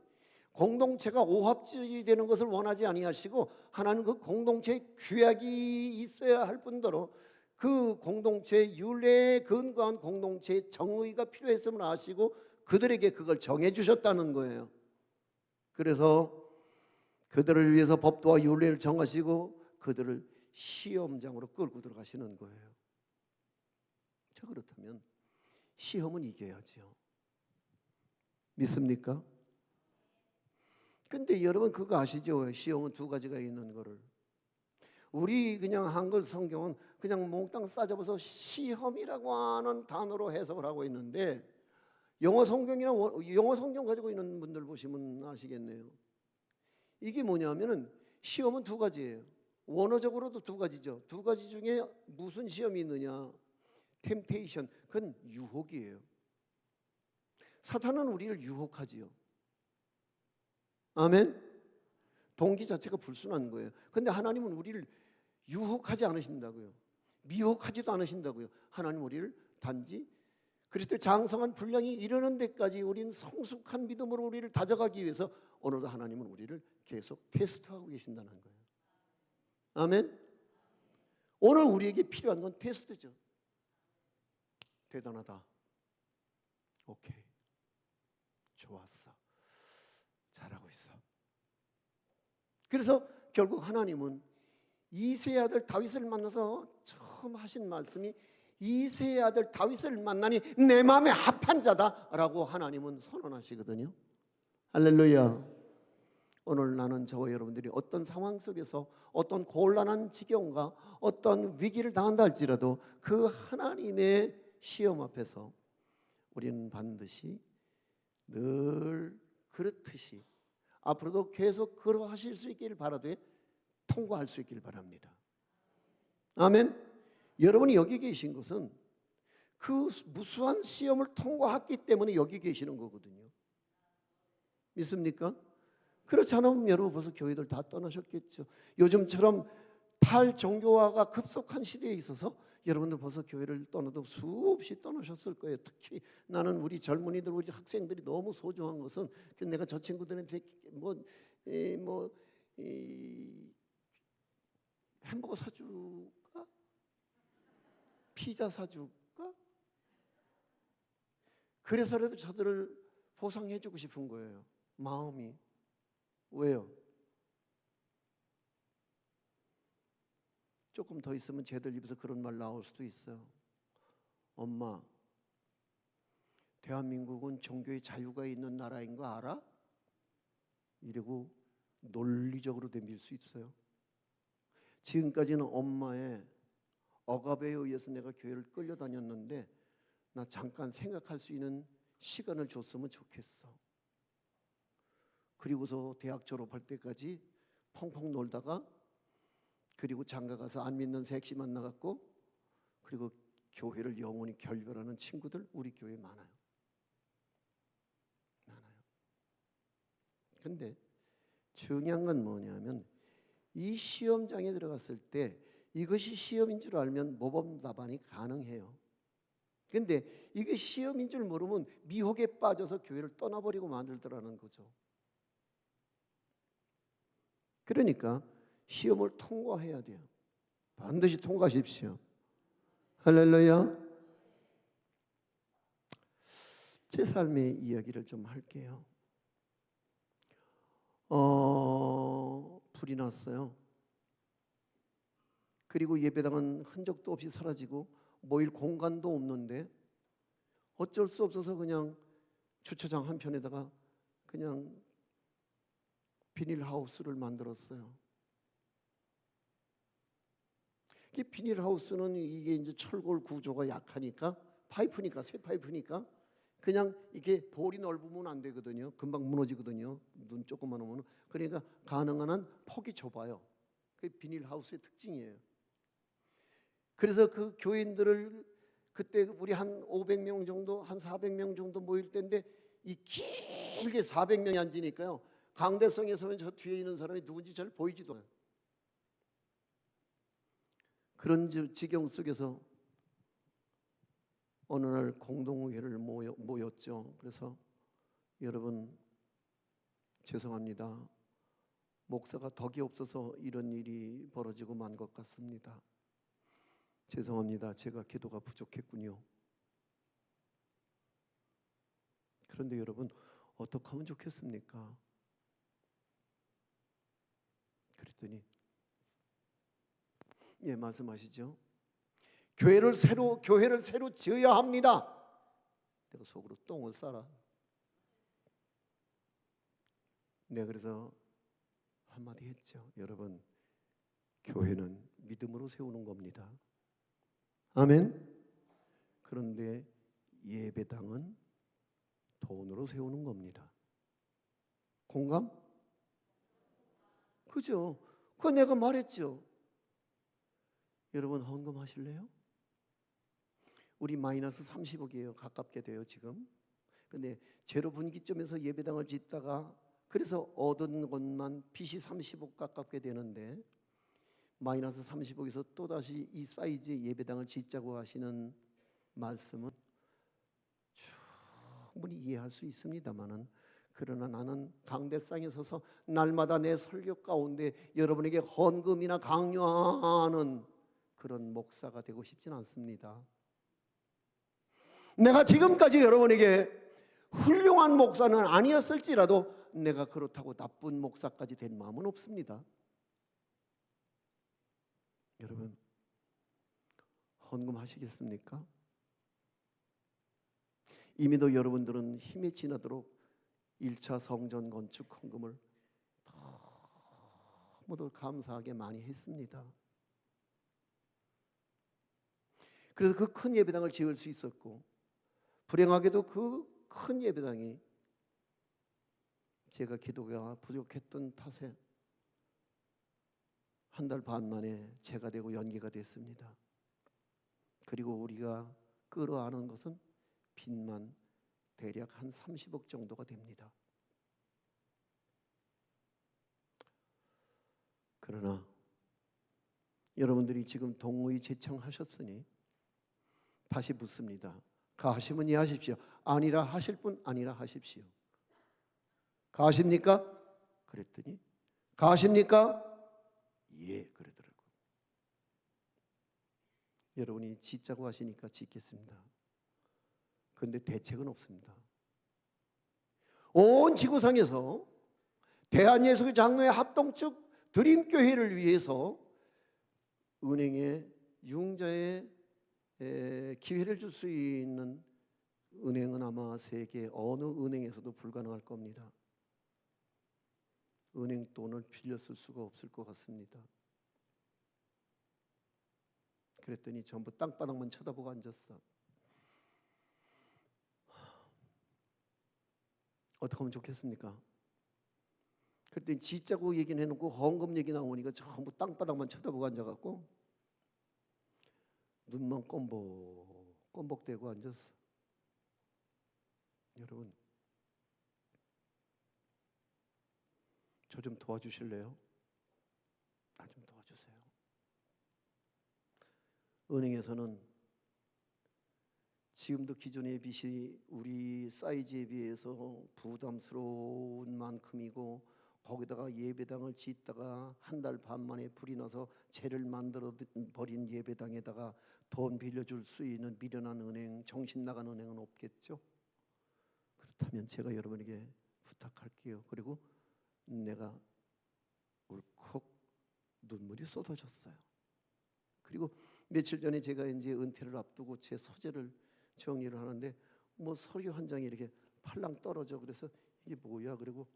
공동체가 오합지졸이 되는 것을 원하지 아니하시고 하나님 그 공동체에 규약이 있어야 할 뿐더러 그 공동체의 율례에 근거한 공동체의 정의가 필요했음을 아시고 그들에게 그걸 정해 주셨다는 거예요. 그래서 그들을 위해서 법도와 율례를 정하시고 그들을 시험장으로 끌고 들어가시는 거예요. 자, 그렇다면 시험은 이겨야죠. 믿습니까? 근데 여러분 그거 아시죠? 시험은 두 가지가 있는 거를. 우리 그냥 한글 성경은 그냥 몽땅 싸잡아서 시험이라고 하는 단어로 해석을 하고 있는데 영어 성경 가지고 있는 분들 보시면 아시겠네요. 이게 뭐냐면은 시험은 두 가지예요. 원어적으로도 두 가지죠. 두 가지 중에 무슨 시험이 있느냐? 템테이션, 그건 유혹이에요. 사탄은 우리를 유혹하지요. 아멘. 동기 자체가 불순한 거예요. 근데 하나님은 우리를 유혹하지 않으신다고요. 미혹하지도 않으신다고요. 하나님 우리를 단지 그리스도의 장성한 분량이 이르는 데까지 우리는 성숙한 믿음으로 우리를 다져가기 위해서 오늘도 하나님은 우리를 계속 테스트하고 계신다는 거예요. 아멘. 오늘 우리에게 필요한 건 테스트죠. 대단하다. 오케이. 좋았어. 잘하고 있어. 그래서 결국 하나님은 이새의 아들 다윗을 만나서 처음 하신 말씀이 이새의 아들 다윗을 만나니 내 마음에 합한 자다라고 하나님은 선언하시거든요. 할렐루야. 오늘 나는 저와 여러분들이 어떤 상황 속에서 어떤 곤란한 지경과 어떤 위기를 당한다 할지라도 그 하나님의 시험 앞에서 우리는 반드시 늘 그렇듯이 앞으로도 계속 그러하실 수 있기를 바라되 통과할 수 있기를 바랍니다. 아멘. 여러분이 여기 계신 것은 그 무수한 시험을 통과했기 때문에 여기 계시는 거거든요. 믿습니까? 그렇지 않으면 여러분 벌써 교회들 다 떠나셨겠죠. 요즘처럼 탈종교화가 급속한 시대에 있어서 여러분들 벌써 교회를 떠나도 수없이 떠나셨을 거예요. 특히 나는 우리 젊은이들, 우리 학생들이 너무 소중한 것은 내가 저 친구들한테 햄버거 사줄까? 피자 사줄까? 그래서라도 저들을 보상해주고 싶은 거예요. 마음이. 왜요? 조금 더 있으면 쟤들 입에서 그런 말 나올 수도 있어요. 엄마, 대한민국은 종교의 자유가 있는 나라인 거 알아? 이러고 논리적으로 덤빌 수 있어요. 지금까지는 엄마의 억압에 의해서 내가 교회를 끌려다녔는데 나 잠깐 생각할 수 있는 시간을 줬으면 좋겠어. 그리고서 대학 졸업할 때까지 펑펑 놀다가 그리고 장가 가서 안 믿는 색시 만나갖고 그리고 교회를 영원히 결별하는 친구들 우리 교회에 많아요. 근데 중요한 건 뭐냐면 이 시험장에 들어갔을 때 이것이 시험인 줄 알면 모범 답안이 가능해요. 근데 이게 시험인 줄 모르면 미혹에 빠져서 교회를 떠나버리고 만들더라는 거죠. 그러니까 시험을 통과해야 돼요. 반드시 통과하십시오. 할렐루야. 제 삶의 이야기를 좀 할게요. 불이 났어요. 그리고 예배당은 흔적도 없이 사라지고 모일 공간도 없는데 어쩔 수 없어서 그냥 주차장 한편에다가 그냥 비닐하우스를 만들었어요. 이 비닐하우스는 이게 이제 철골 구조가 약하니까 파이프니까 새 파이프니까 그냥 이게 볼이 넓으면 안 되거든요. 금방 무너지거든요. 눈 조금만 오면. 그러니까 가능한 한 폭이 좁아요. 그게 비닐하우스의 특징이에요. 그래서 그 교인들을 그때 우리 한 500명 정도, 한 400명 정도 모일 때인데 이 길게 400명이 앉으니까요. 강대성에서는 저 뒤에 있는 사람이 누군지 잘 보이지도 않아요. 그런 지경 속에서 어느 날 공동회를 모였죠. 그래서 여러분 죄송합니다. 목사가 덕이 없어서 이런 일이 벌어지고 만 것 같습니다. 죄송합니다. 제가 기도가 부족했군요. 그런데 여러분 어떻게 하면 좋겠습니까? 그랬더니 예, 말씀하시죠. 교회를 새로 지어야 합니다. 내가 속으로 똥을 싸라. 내가 그래서 한마디 했죠. 여러분, 교회는 믿음으로 세우는 겁니다. 아멘. 그런데 예배당은 돈으로 세우는 겁니다. 공감? 그죠? 그거 내가 말했죠. 여러분 헌금하실래요? 우리 마이너스 30억이에요. 가깝게 돼요 지금. 근데 제로 분기점에서 예배당을 짓다가 그래서 얻은 것만 빚이 30억 가깝게 되는데 마이너스 30억에서 또다시 이 사이즈의 예배당을 짓자고 하시는 말씀은 충분히 이해할 수 있습니다만은 그러나 나는 강대상에 서서 날마다 내 설교 가운데 여러분에게 헌금이나 강요하는 그런 목사가 되고 싶진 않습니다. 내가 지금까지 여러분에게 훌륭한 목사는 아니었을지라도 내가 그렇다고 나쁜 목사까지 된 마음은 없습니다. 여러분 헌금하시겠습니까? 이미도 여러분들은 힘에 지나도록 1차 성전 건축 헌금을 너무도 감사하게 많이 했습니다. 그래서 그 큰 예배당을 지을 수 있었고 불행하게도 그 큰 예배당이 제가 기도가 부족했던 탓에 한 달 반 만에 재가 되고 연기가 됐습니다. 그리고 우리가 끌어안은 것은 빚만 대략 한 30억 정도가 됩니다. 그러나 여러분들이 지금 동의 제청하셨으니 다시 묻습니다. 가하시면 예 하십시오. 아니라 하실 분 아니라 하십시오. 가하십니까? 그랬더니 가하십니까? 예 그러더라고요. 여러분이 짓자고 하시니까 짓겠습니다. 그런데 대책은 없습니다. 온 지구상에서 대한예수교 장로회 합동 측 드림교회를 위해서 은행에 융자의 기회를 줄 수 있는 은행은 아마 세계 어느 은행에서도 불가능할 겁니다. 은행 돈을 빌려 쓸 수가 없을 것 같습니다. 그랬더니 전부 땅바닥만 쳐다보고 앉았어. 어떻게 하면 좋겠습니까? 그랬더니 짓자고 얘기는 해놓고 헌금 얘기 나오니까 전부 땅바닥만 쳐다보고 앉아갖고 눈만 껌벅대고 앉았어. 여러분, 저 좀 도와주실래요? 나 좀 도와주세요. 은행에서는 지금도 기존의 빚이 우리 사이즈에 비해서 부담스러운 만큼이고, 거기다가 예배당을 짓다가 한 달 반 만에 불이 나서 죄를 만들어 버린 예배당에다가 돈 빌려줄 수 있는 미련한 은행, 정신 나간 은행은 없겠죠. 그렇다면 제가 여러분에게 부탁할게요. 그리고 내가 울컥 눈물이 쏟아졌어요. 그리고 며칠 전에 제가 이제 은퇴를 앞두고 제 서재를 정리를 하는데 뭐 서류 한 장이 이렇게 팔랑 떨어져. 그래서 이게 뭐야? 그리고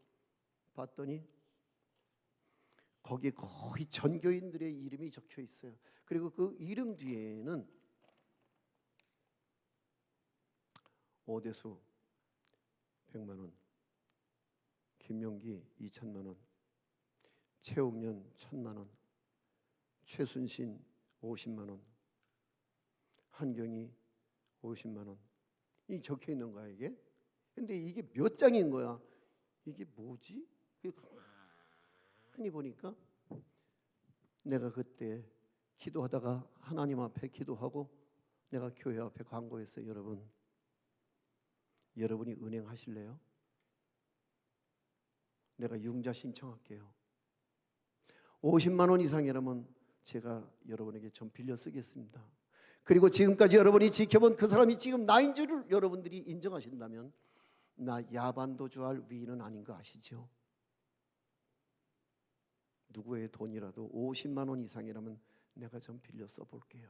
봤더니 거기에 거의 전교인들의 이름이 적혀 있어요. 그리고 그 이름 뒤에는 오대수 100만 원, 김용기 2천만 원, 최옥년 1,000만 원, 최순신 50만 원, 한경이 50만 원. 이 적혀 있는 거야 이게. 근데 이게 몇 장인 거야? 이게 뭐지? 가만히 보니까 내가 그때 기도하다가 하나님 앞에 기도하고 내가 교회 앞에 광고했어요. 여러분이 은행 하실래요? 내가 융자 신청할게요. 50만 원 이상이라면 제가 여러분에게 좀 빌려 쓰겠습니다. 그리고 지금까지 여러분이 지켜본 그 사람이 지금 나인 줄을 여러분들이 인정하신다면 나 야반도주할 위인은 아닌 거 아시죠? 누구의 돈이라도 50만 원 이상이라면 내가 좀 빌려 써볼게요.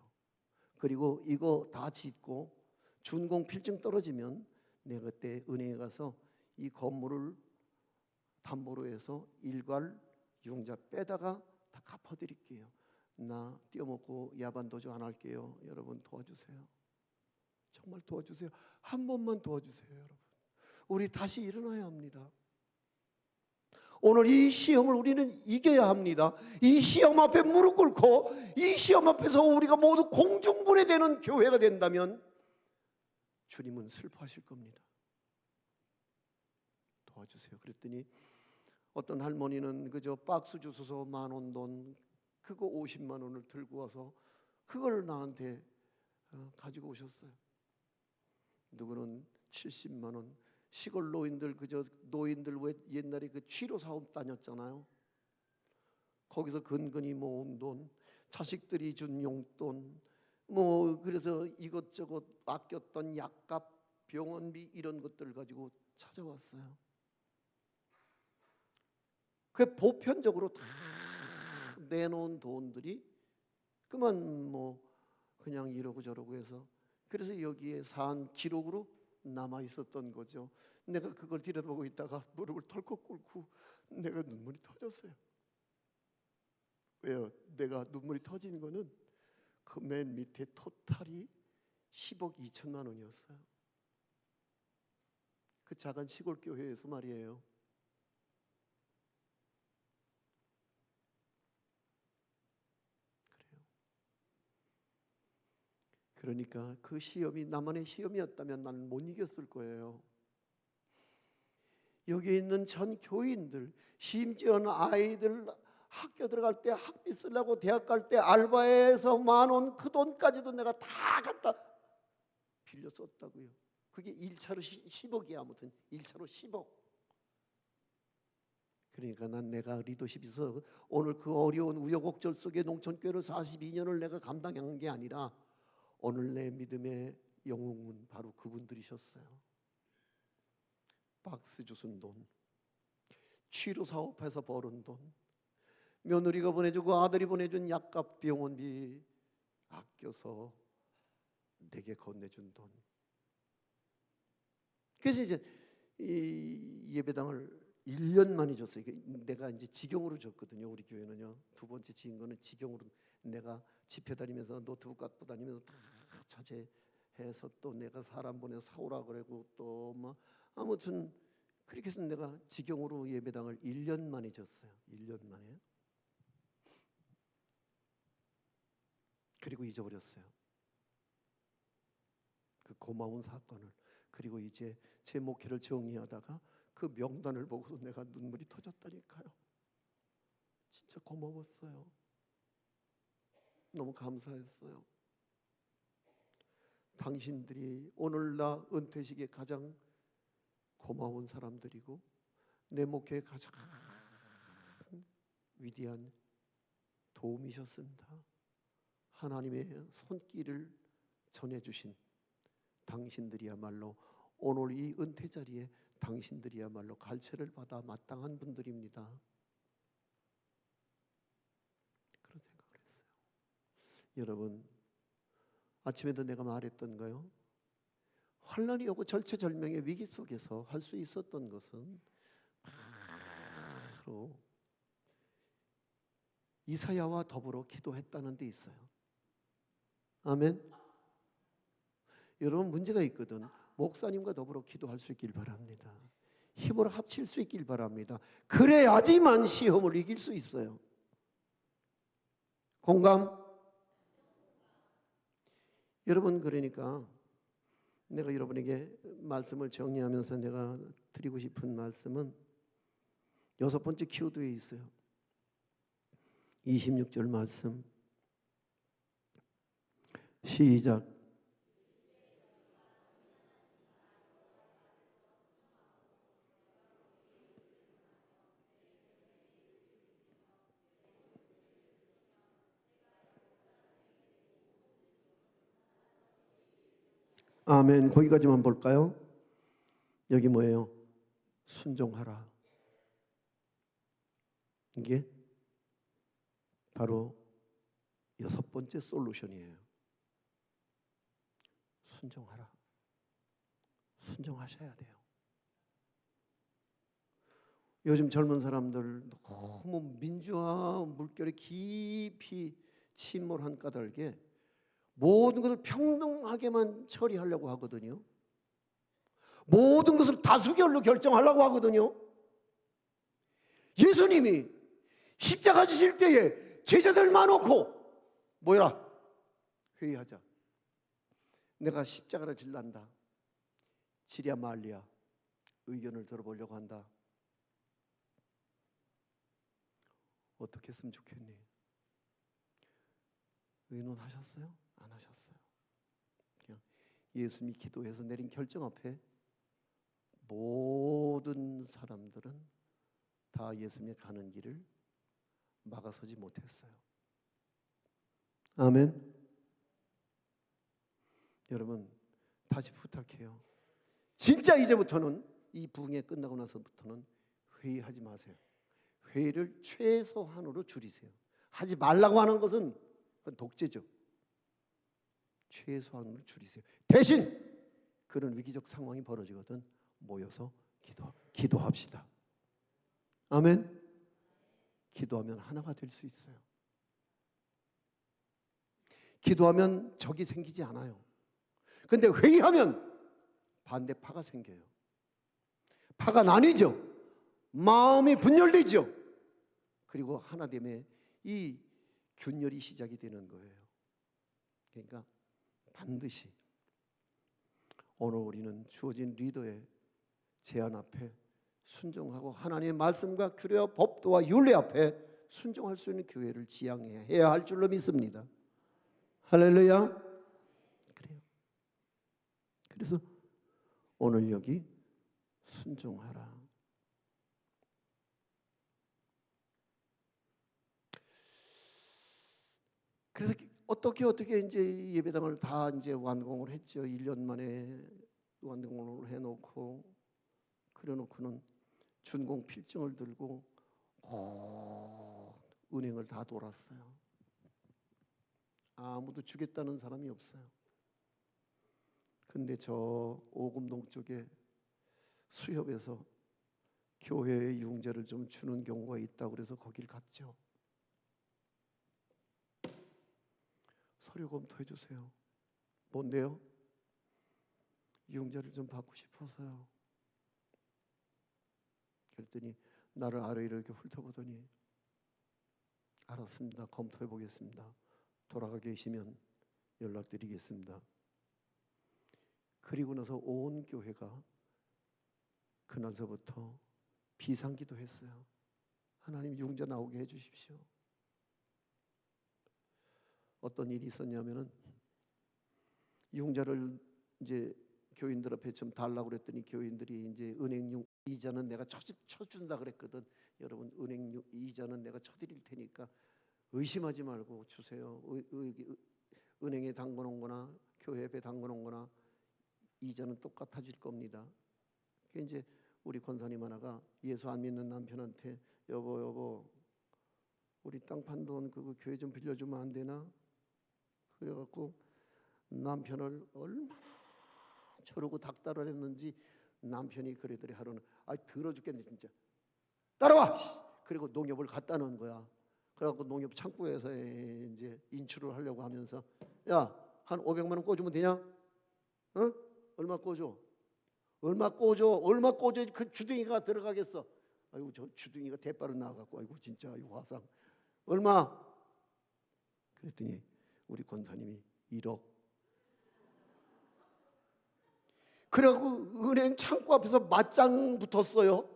그리고 이거 다 짓고 준공 필증 떨어지면 내가 그때 은행에 가서 이 건물을 담보로 해서 일괄 융자 빼다가 다 갚아드릴게요. 나 띄어먹고 야반도주 안 할게요. 여러분 도와주세요. 정말 도와주세요. 한 번만 도와주세요. 여러분, 우리 다시 일어나야 합니다. 오늘 이 시험을 우리는 이겨야 합니다. 이 시험 앞에 무릎 꿇고 이 시험 앞에서 우리가 모두 공중분해되는 교회가 된다면 주님은 슬퍼하실 겁니다. 도와주세요. 그랬더니 어떤 할머니는 그저 박스 주소서 10,000원 돈 그거 50만 원을 들고 와서 그걸 나한테 가지고 오셨어요. 누구는 70만 원. 시골 노인들 그저 노인들 왜 옛날에 그 취로 사업 다녔잖아요. 거기서 근근히 모은 돈, 자식들이 준 용돈, 뭐 그래서 이것저것 아꼈던 약값, 병원비 이런 것들을 가지고 찾아왔어요. 그 보편적으로 다 내놓은 돈들이 그만 뭐 그냥 이러고 저러고 해서 그래서 여기에 산 기록으로 남아 있었던 거죠. 내가 그걸 들여다보고 있다가 무릎을 털컥 꿇고 내가 눈물이 터졌어요. 왜요? 내가 눈물이 터진 거는 그 맨 밑에 토탈이 10억 2천만 원이었어요. 그 작은 시골 교회에서 말이에요. 그러니까 그 시험이 나만의 시험이었다면 나는 못 이겼을 거예요. 여기 있는 전 교인들, 심지어는 아이들 학교 들어갈 때 학비 쓰려고 대학 갈 때 알바해서 10,000원 그 돈까지도 내가 다 갖다 빌려 썼다고요. 그게 1차로 10억이야. 아무튼 1차로 10억. 그러니까 난 내가 리더십에서 오늘 그 어려운 우여곡절 속에 농촌교회를 42년을 내가 감당한 게 아니라 오늘 내 믿음의 영웅은 바로 그분들이셨어요. 박스 주순 돈, 치료 사업해서 벌은 돈, 며느리가 보내주고 아들이 보내준 약값 병원비 아껴서 내게 건네준 돈. 그래서 이제 이 예배당을 1년 만에 줬어요. 내가 이제 직영으로 줬거든요. 우리 교회는요. 두 번째 지은 거는 직영으로, 내가 집회 다니면서 노트북 갖고 다니면서 다 자제해서 또 내가 사람 보내서 사오라 그러고 또 막 아무튼 그렇게 해서 내가 직영으로 예배당을 1년 만에 줬어요. 1년 만에. 그리고 잊어버렸어요. 그 고마운 사건을. 그리고 이제 제 목회를 정리하다가 그 명단을 보고서 내가 눈물이 터졌다니까요. 진짜 고마웠어요. 너무 감사했어요. 당신들이 오늘 나 은퇴식에 가장 고마운 사람들이고 내 목회에 가장 위대한 도움이셨습니다. 하나님의 손길을 전해주신 당신들이야말로 오늘 이 은퇴 자리에 당신들이야말로 갈채를 받아 마땅한 분들입니다. 그런 생각을 했어요. 여러분, 아침에도 내가 말했던가요? 환난이 오고 절체절명의 위기 속에서 할 수 있었던 것은 바로 이사야와 더불어 기도했다는 데 있어요. 아멘. 여러분, 문제가 있거든. 목사님과 더불어 기도할 수 있길 바랍니다. 힘을 합칠 수 있길 바랍니다. 그래야지만 시험을 이길 수 있어요. 공감? 여러분, 그러니까 내가 여러분에게 말씀을 정리하면서 내가 드리고 싶은 말씀은 6번째 키워드에 있어요. 26절 말씀 시작. 아멘. 거기까지만 볼까요? 여기 뭐예요? 순종하라. 이게 바로 6번째 솔루션이에요. 순종하라. 순종하셔야 돼요. 요즘 젊은 사람들 너무 민주화 물결에 깊이 침몰한 까닭에 모든 것을 평등하게만 처리하려고 하거든요. 모든 것을 다수결로 결정하려고 하거든요. 예수님이 십자가 지실 때에 제자들 많고 뭐야? 회의하자. 내가 십자가를 질란다. 지랴 말리야. 의견을 들어보려고 한다. 어떻게 했으면 좋겠니? 의논하셨어요? 안 하셨어요? 그냥 예수님이 기도해서 내린 결정 앞에 모든 사람들은 다 예수님이 가는 길을 막아서지 못했어요. 아멘. 여러분, 다시 부탁해요. 진짜 이제부터는 이 부흥회 끝나고 나서부터는 회의하지 마세요. 회의를 최소한으로 줄이세요. 하지 말라고 하는 것은 그건 독재죠. 최소한으로 줄이세요. 대신 그런 위기적 상황이 벌어지거든 모여서 기도합시다. 아멘. 기도하면 하나가 될 수 있어요. 기도하면 적이 생기지 않아요. 근데 회의하면 반대파가 생겨요. 파가 나뉘죠. 마음이 분열되죠. 그리고 하나됨의 이 균열이 시작이 되는 거예요. 그러니까 반드시 오늘 우리는 주어진 리더의 제안 앞에 순종하고 하나님의 말씀과 규례와 법도와 율례 앞에 순종할 수 있는 교회를 지향해야 할 줄로 믿습니다. 할렐루야. 그래요. 그래서 오늘 여기 순종하라. 그래서 어떻게 이제 예배당을 다 이제 완공을 했죠. 1년 만에 완공을 해놓고 그래놓고는 준공 필증을 들고 은행을 다 돌았어요. 아무도 주겠다는 사람이 없어요. 근데 저 오금동 쪽에 수협에서 교회의 융자를 좀 주는 경우가 있다고 그래서 거길 갔죠. 서류 검토해 주세요. 뭔데요? 융자를 좀 받고 싶어서요. 그랬더니 나를 아래로 이렇게 훑어보더니 알았습니다. 검토해 보겠습니다. 돌아가 계시면 연락드리겠습니다. 그리고 나서 온 교회가 그날서부터 비상기도 했어요. 하나님 융자 나오게 해주십시오. 어떤 일이 있었냐면은 융자를 이제 교인들 앞에 좀 달라고 그랬더니 교인들이 이제 은행 이자는 내가 쳐준다 그랬거든. 여러분 은행 이자는 내가 쳐드릴 테니까 의심하지 말고 주세요. 은행에 담궈놓은 거나 교회 앞에 담궈놓은 거나 이자는 똑같아질 겁니다. 이제 우리 권사님 하나가 예수 안 믿는 남편한테 여보 우리 땅 판 돈 그거 교회 좀 빌려주면 안 되나? 그래갖고 남편을 얼마나 저러고 닥달을 했는지 남편이 그러더래. 하루는 더러 죽겠네 진짜. 따라와. 그리고 농협을 갖다 놓은 거야. 그래갖고 농협 창구에서 이제 인출을 하려고 하면서 야 한 500만 원 꿔주면 되냐? 어? 얼마 꿔줘? 얼마 꿔줘? 그 주둥이가 들어가겠어. 아이고 저 주둥이가 대바로 나와갖고 아이고 진짜 아이고 화상. 얼마? 그랬더니 우리 권사님이 1억. 그래갖고 은행 창구 앞에서 맞짱 붙었어요.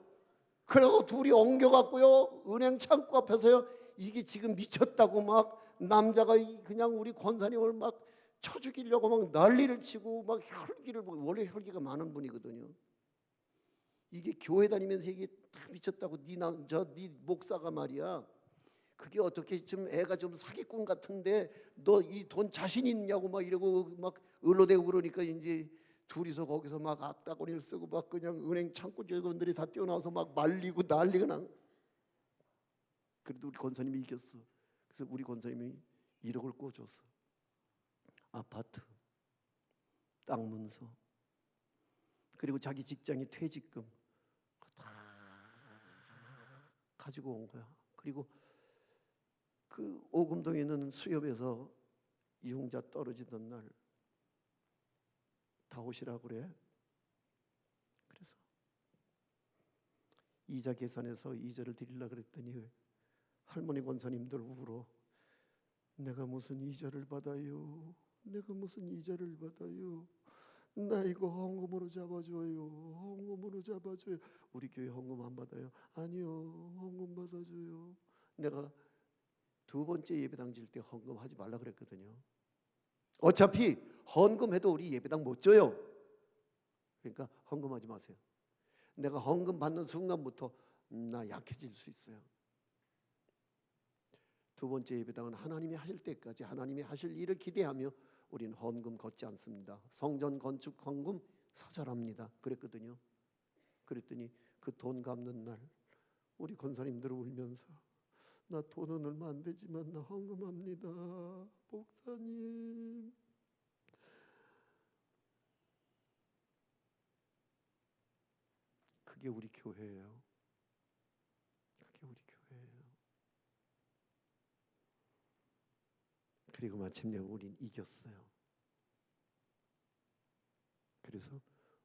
그래갖고 둘이 엉겨갖고요 은행 창구 앞에서요 이게 지금 미쳤다고 막 남자가 그냥 우리 권사님을 막 쳐 죽이려고 막 난리를 치고 막 혈기를 원래 혈기가 많은 분이거든요. 이게 교회 다니면서 이게 다 미쳤다고 네 목사가 말이야. 그게 어떻게 좀 애가 좀 사기꾼 같은데 너 이 돈 자신 있냐고 막 이러고 막 을로대고 그러니까 이제 둘이서 거기서 막 악다구니를 쓰고 막 그냥 은행 창구 직원들이 다 뛰어나와서 막 말리고 난리가 난. 그래도 우리 권사님이 이겼어. 그래서 우리 권사님이 1억을 꿔줬어. 아파트, 땅 문서, 그리고 자기 직장의 퇴직금 다 가지고 온 거야. 그리고 그 오금동에 있는 수협에서 이용자 떨어지던 날 다 오시라고 그래. 그래서 이자 계산해서 이자를 드리려고 그랬더니 할머니 권사님들 울어. 내가 무슨 이자를 받아요. 내가 무슨 이자를 받아요. 나 이거 헌금으로 잡아줘요. 헌금으로 잡아줘요. 우리 교회 헌금 안 받아요. 아니요, 헌금 받아줘요. 내가 2번째 예배당 질 때 헌금하지 말라 그랬거든요. 어차피 헌금해도 우리 예배당 못 줘요. 그러니까 헌금하지 마세요. 내가 헌금 받는 순간부터 나 약해질 수 있어요. 2번째 예배당은 하나님이 하실 때까지 하나님이 하실 일을 기대하며 우리는 헌금 걷지 않습니다. 성전 건축 헌금 사절합니다. 그랬거든요. 그랬더니 그 돈 갚는 날 우리 권사님들 울면서 나 돈은 얼마 안 되지만 나 헌금합니다. 목사님. 그게 우리 교회예요. 그게 우리 교회예요. 그리고 마침내 우린 이겼어요. 그래서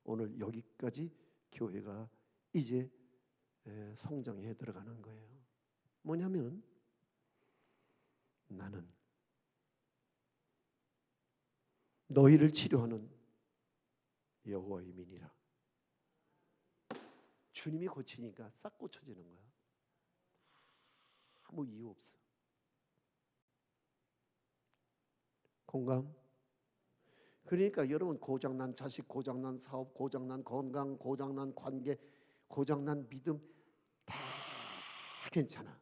오늘 여기까지 교회가 이제 성장해 들어가는 거예요. 뭐냐면 나는 너희를 치료하는 여호와의 민이라. 주님이 고치니까 싹 고쳐지는 거야. 아무 이유 없어. 공감? 그러니까 여러분 고장난 자식, 고장난 사업, 고장난 건강, 고장난 관계, 고장난 믿음 다 괜찮아.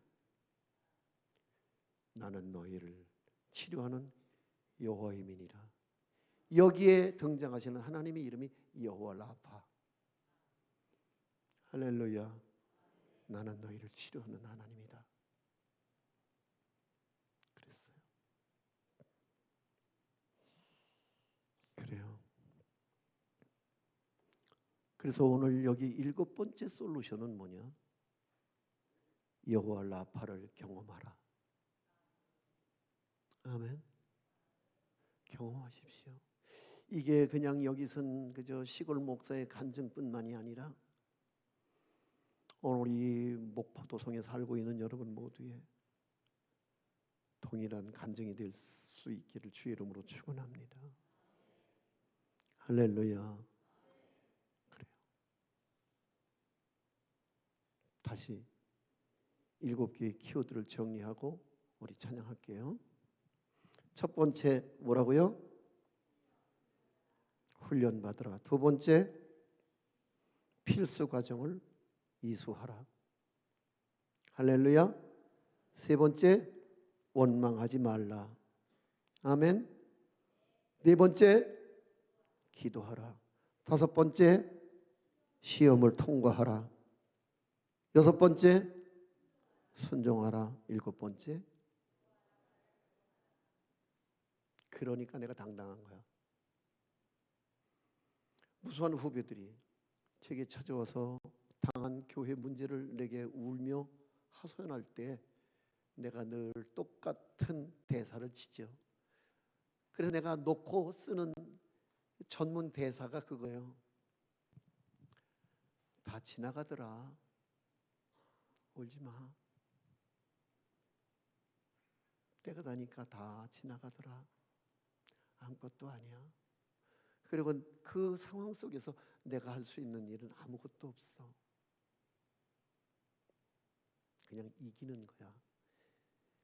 나는 너희를 치료하는 여호와임이니라. 여기에 등장하시는 하나님의 이름이 여호와 라파. 할렐루야. 나는 너희를 치료하는 하나님이다. 그랬어요. 그래요. 그래서 오늘 여기 7번째 솔루션은 뭐냐? 여호와 라파를 경험하라. 아멘. 경험하십시오. 이게 그냥 여기선 그저 시골 목사의 간증뿐만이 아니라 오늘 이 목포도성에 살고 있는 여러분 모두의 동일한 간증이 될 수 있기를 주의 이름으로 축원합니다. 할렐루야. 그래요. 다시 7개의 키워드를 정리하고 우리 찬양할게요. 첫 번째 뭐라고요? 훈련받으라. 두 번째 필수 과정을 이수하라. 할렐루야. 세 번째 원망하지 말라. 아멘. 네 번째 기도하라. 다섯 번째 시험을 통과하라. 여섯 번째 순종하라. 일곱 번째 그러니까 내가 당당한 거야. 무수한 후배들이 제게 찾아와서 당한 교회 문제를 내게 울며 하소연할 때 내가 늘 똑같은 대사를 치죠. 그래서 내가 놓고 쓰는 전문 대사가 그거예요. 다 지나가더라. 울지 마. 때가 다니까 다 지나가더라. 아무것도 아니야. 그리고 그 상황 속에서 내가 할 수 있는 일은 아무것도 없어. 그냥 이기는 거야.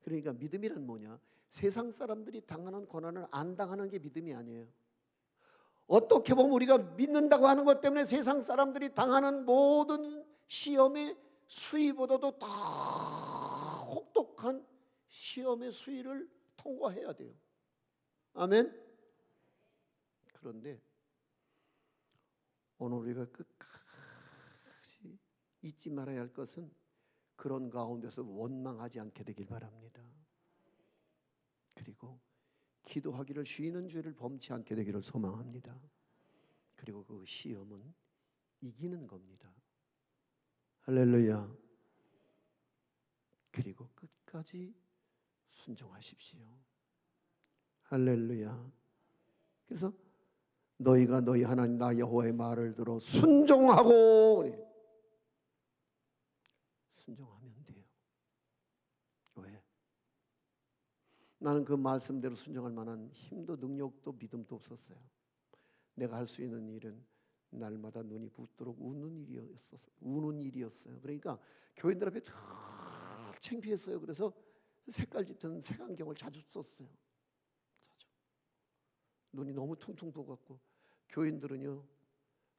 그러니까 믿음이란 뭐냐? 세상 사람들이 당하는 고난을 안 당하는 게 믿음이 아니에요. 어떻게 보면 우리가 믿는다고 하는 것 때문에 세상 사람들이 당하는 모든 시험의 수위보다도 더 혹독한 시험의 수위를 통과해야 돼요. 아멘. 그런데 오늘 우리가 끝까지 잊지 말아야 할 것은 그런 가운데서 원망하지 않게 되길 바랍니다. 그리고 기도하기를 쉬는 죄를 범치 않게 되기를 소망합니다. 그리고 그 시험은 이기는 겁니다. 할렐루야. 그리고 끝까지 순종하십시오. 할렐루야. 그래서 너희가 너희 하나님 나 여호와의 말을 들어 순종하고 순종하면 돼요. 왜? 나는 그 말씀대로 순종할 만한 힘도 능력도 믿음도 없었어요. 내가 할 수 있는 일은 날마다 눈이 붓도록 우는 일이었어요. 그러니까 교인들 앞에 다 창피했어요. 그래서 색깔 짙은 색안경을 자주 썼어요. 자주. 눈이 너무 퉁퉁 부어갖고 교인들은요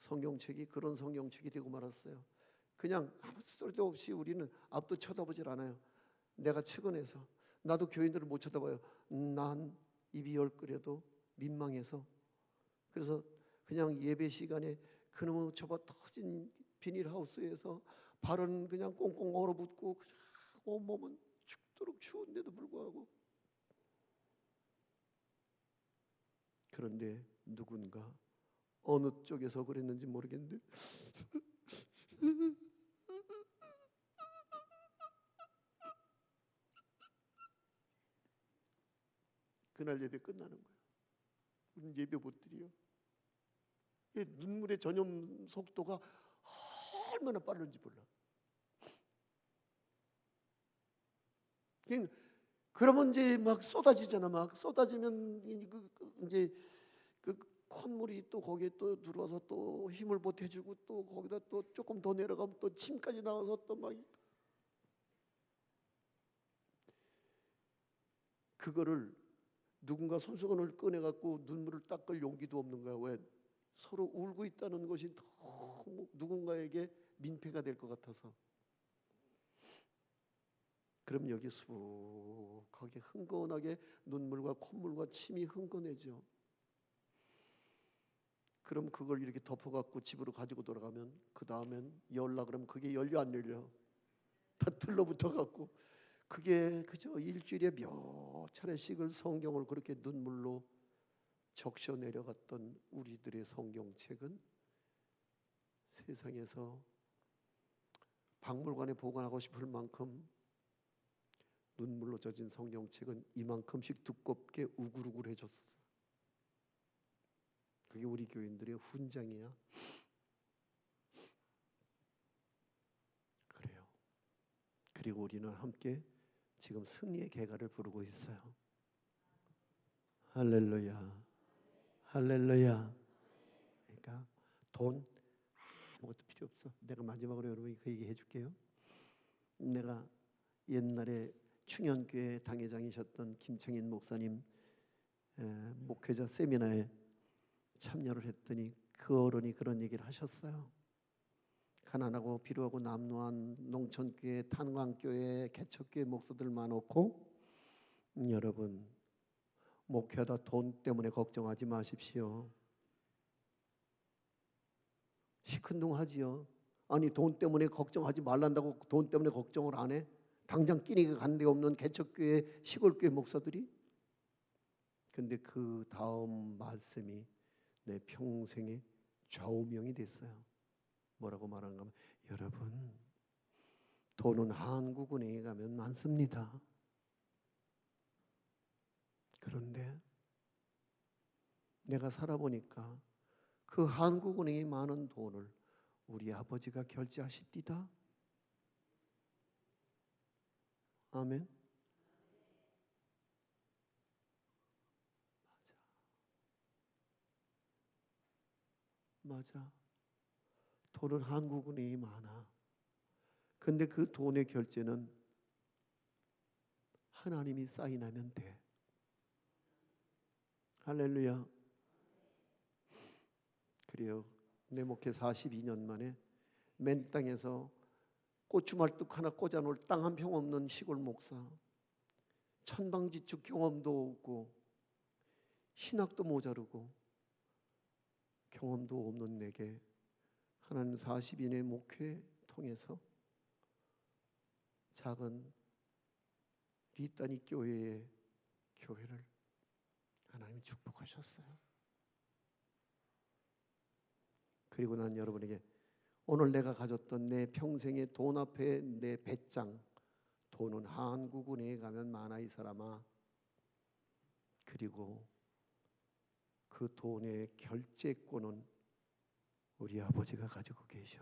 성경책이 그런 성경책이 되고 말았어요. 그냥 아무 소리도 없이 우리는 앞도 쳐다보질 않아요. 내가 측은해서 나도 교인들을 못 쳐다봐요. 난 입이 열끓여도 민망해서. 그래서 그냥 예배 시간에 그놈의 접어 터진 비닐하우스에서 발은 그냥 꽁꽁 얼어붙고 그냥 온몸은 죽도록 추운데도 불구하고 그런데 누군가 어느 쪽에서 그랬는지 모르겠는데 그날 예배 끝나는 거예요. 우리는 예배 못 드려요. 눈물의 전염 속도가 얼마나 빠른지 몰라. 그러면 이제 막 쏟아지잖아. 막 쏟아지면 이제 그 콧물이 또 거기에 또 들어와서 또 힘을 보태주고 또 거기다 또 조금 더 내려가면 또 침까지 나와서 또 막 그거를 누군가 손수건을 꺼내갖고 눈물을 닦을 용기도 없는 거야. 왜? 서로 울고 있다는 것이 너무 누군가에게 민폐가 될 것 같아서. 그럼 여기 수북하게 흥건하게 눈물과 콧물과 침이 흥건해져. 그럼 그걸 이렇게 덮어갖고 집으로 가지고 돌아가면 그 다음엔 열라 그러면 그게 열려 안 열려? 다 들러붙어갖고 그게 그저 일주일에 몇 차례씩을 성경을 그렇게 눈물로 적셔 내려갔던 우리들의 성경책은 세상에서 박물관에 보관하고 싶을 만큼 눈물로 젖은 성경책은 이만큼씩 두껍게 우글우글해졌어. 그게 우리 교인들의 훈장이야. 그래요. 그리고 우리는 함께 지금 승리의 개가를 부르고 있어요. 할렐루야, 할렐루야. 그러니까 돈 아무것도 필요 없어. 내가 마지막으로 여러분이 그 얘기 해줄게요. 내가 옛날에 충현교회 당회장이셨던 김창인 목사님 목회자 세미나에 참여를 했더니 그 어른이 그런 얘기를 하셨어요. 가난하고 비루하고 남루한 농촌교회, 탄광교회, 개척교회 목사들 많고 여러분 목회하다 돈 때문에 걱정하지 마십시오. 시큰둥하지요. 아니 돈 때문에 걱정하지 말란다고 돈 때문에 걱정을 안 해? 당장 끼니가 간 데 없는 개척교회, 시골교회 목사들이. 근데 그 다음 말씀이 내 평생의 좌우명이 됐어요. 뭐라고 말하는가 하면 여러분 돈은 한국은행에 가면 많습니다. 그런데 내가 살아보니까 그 한국은행에 많은 돈을 우리 아버지가 결제하십디다. 아멘. 맞아. 돈은 한국은행이 많아. 근데 그 돈의 결제는 하나님이 사인하면 돼. 할렐루야. 그래요. 내 목회 42년 만에 맨 땅에서 고추말뚝 하나 꽂아놓을 땅 한 평 없는 시골 목사, 천방지축 경험도 없고 신학도 모자르고 경험도 없는 내게 하나님 40인의 목회 통해서 작은 리따니 교회의 교회를 하나님이 축복하셨어요. 그리고 난 여러분에게 오늘 내가 가졌던 내 평생의 돈 앞에 내 배짱, 돈은 한국은행에 가면 많아 이 사람아. 그리고 그 돈의 결제권은 우리 아버지가 가지고 계셔.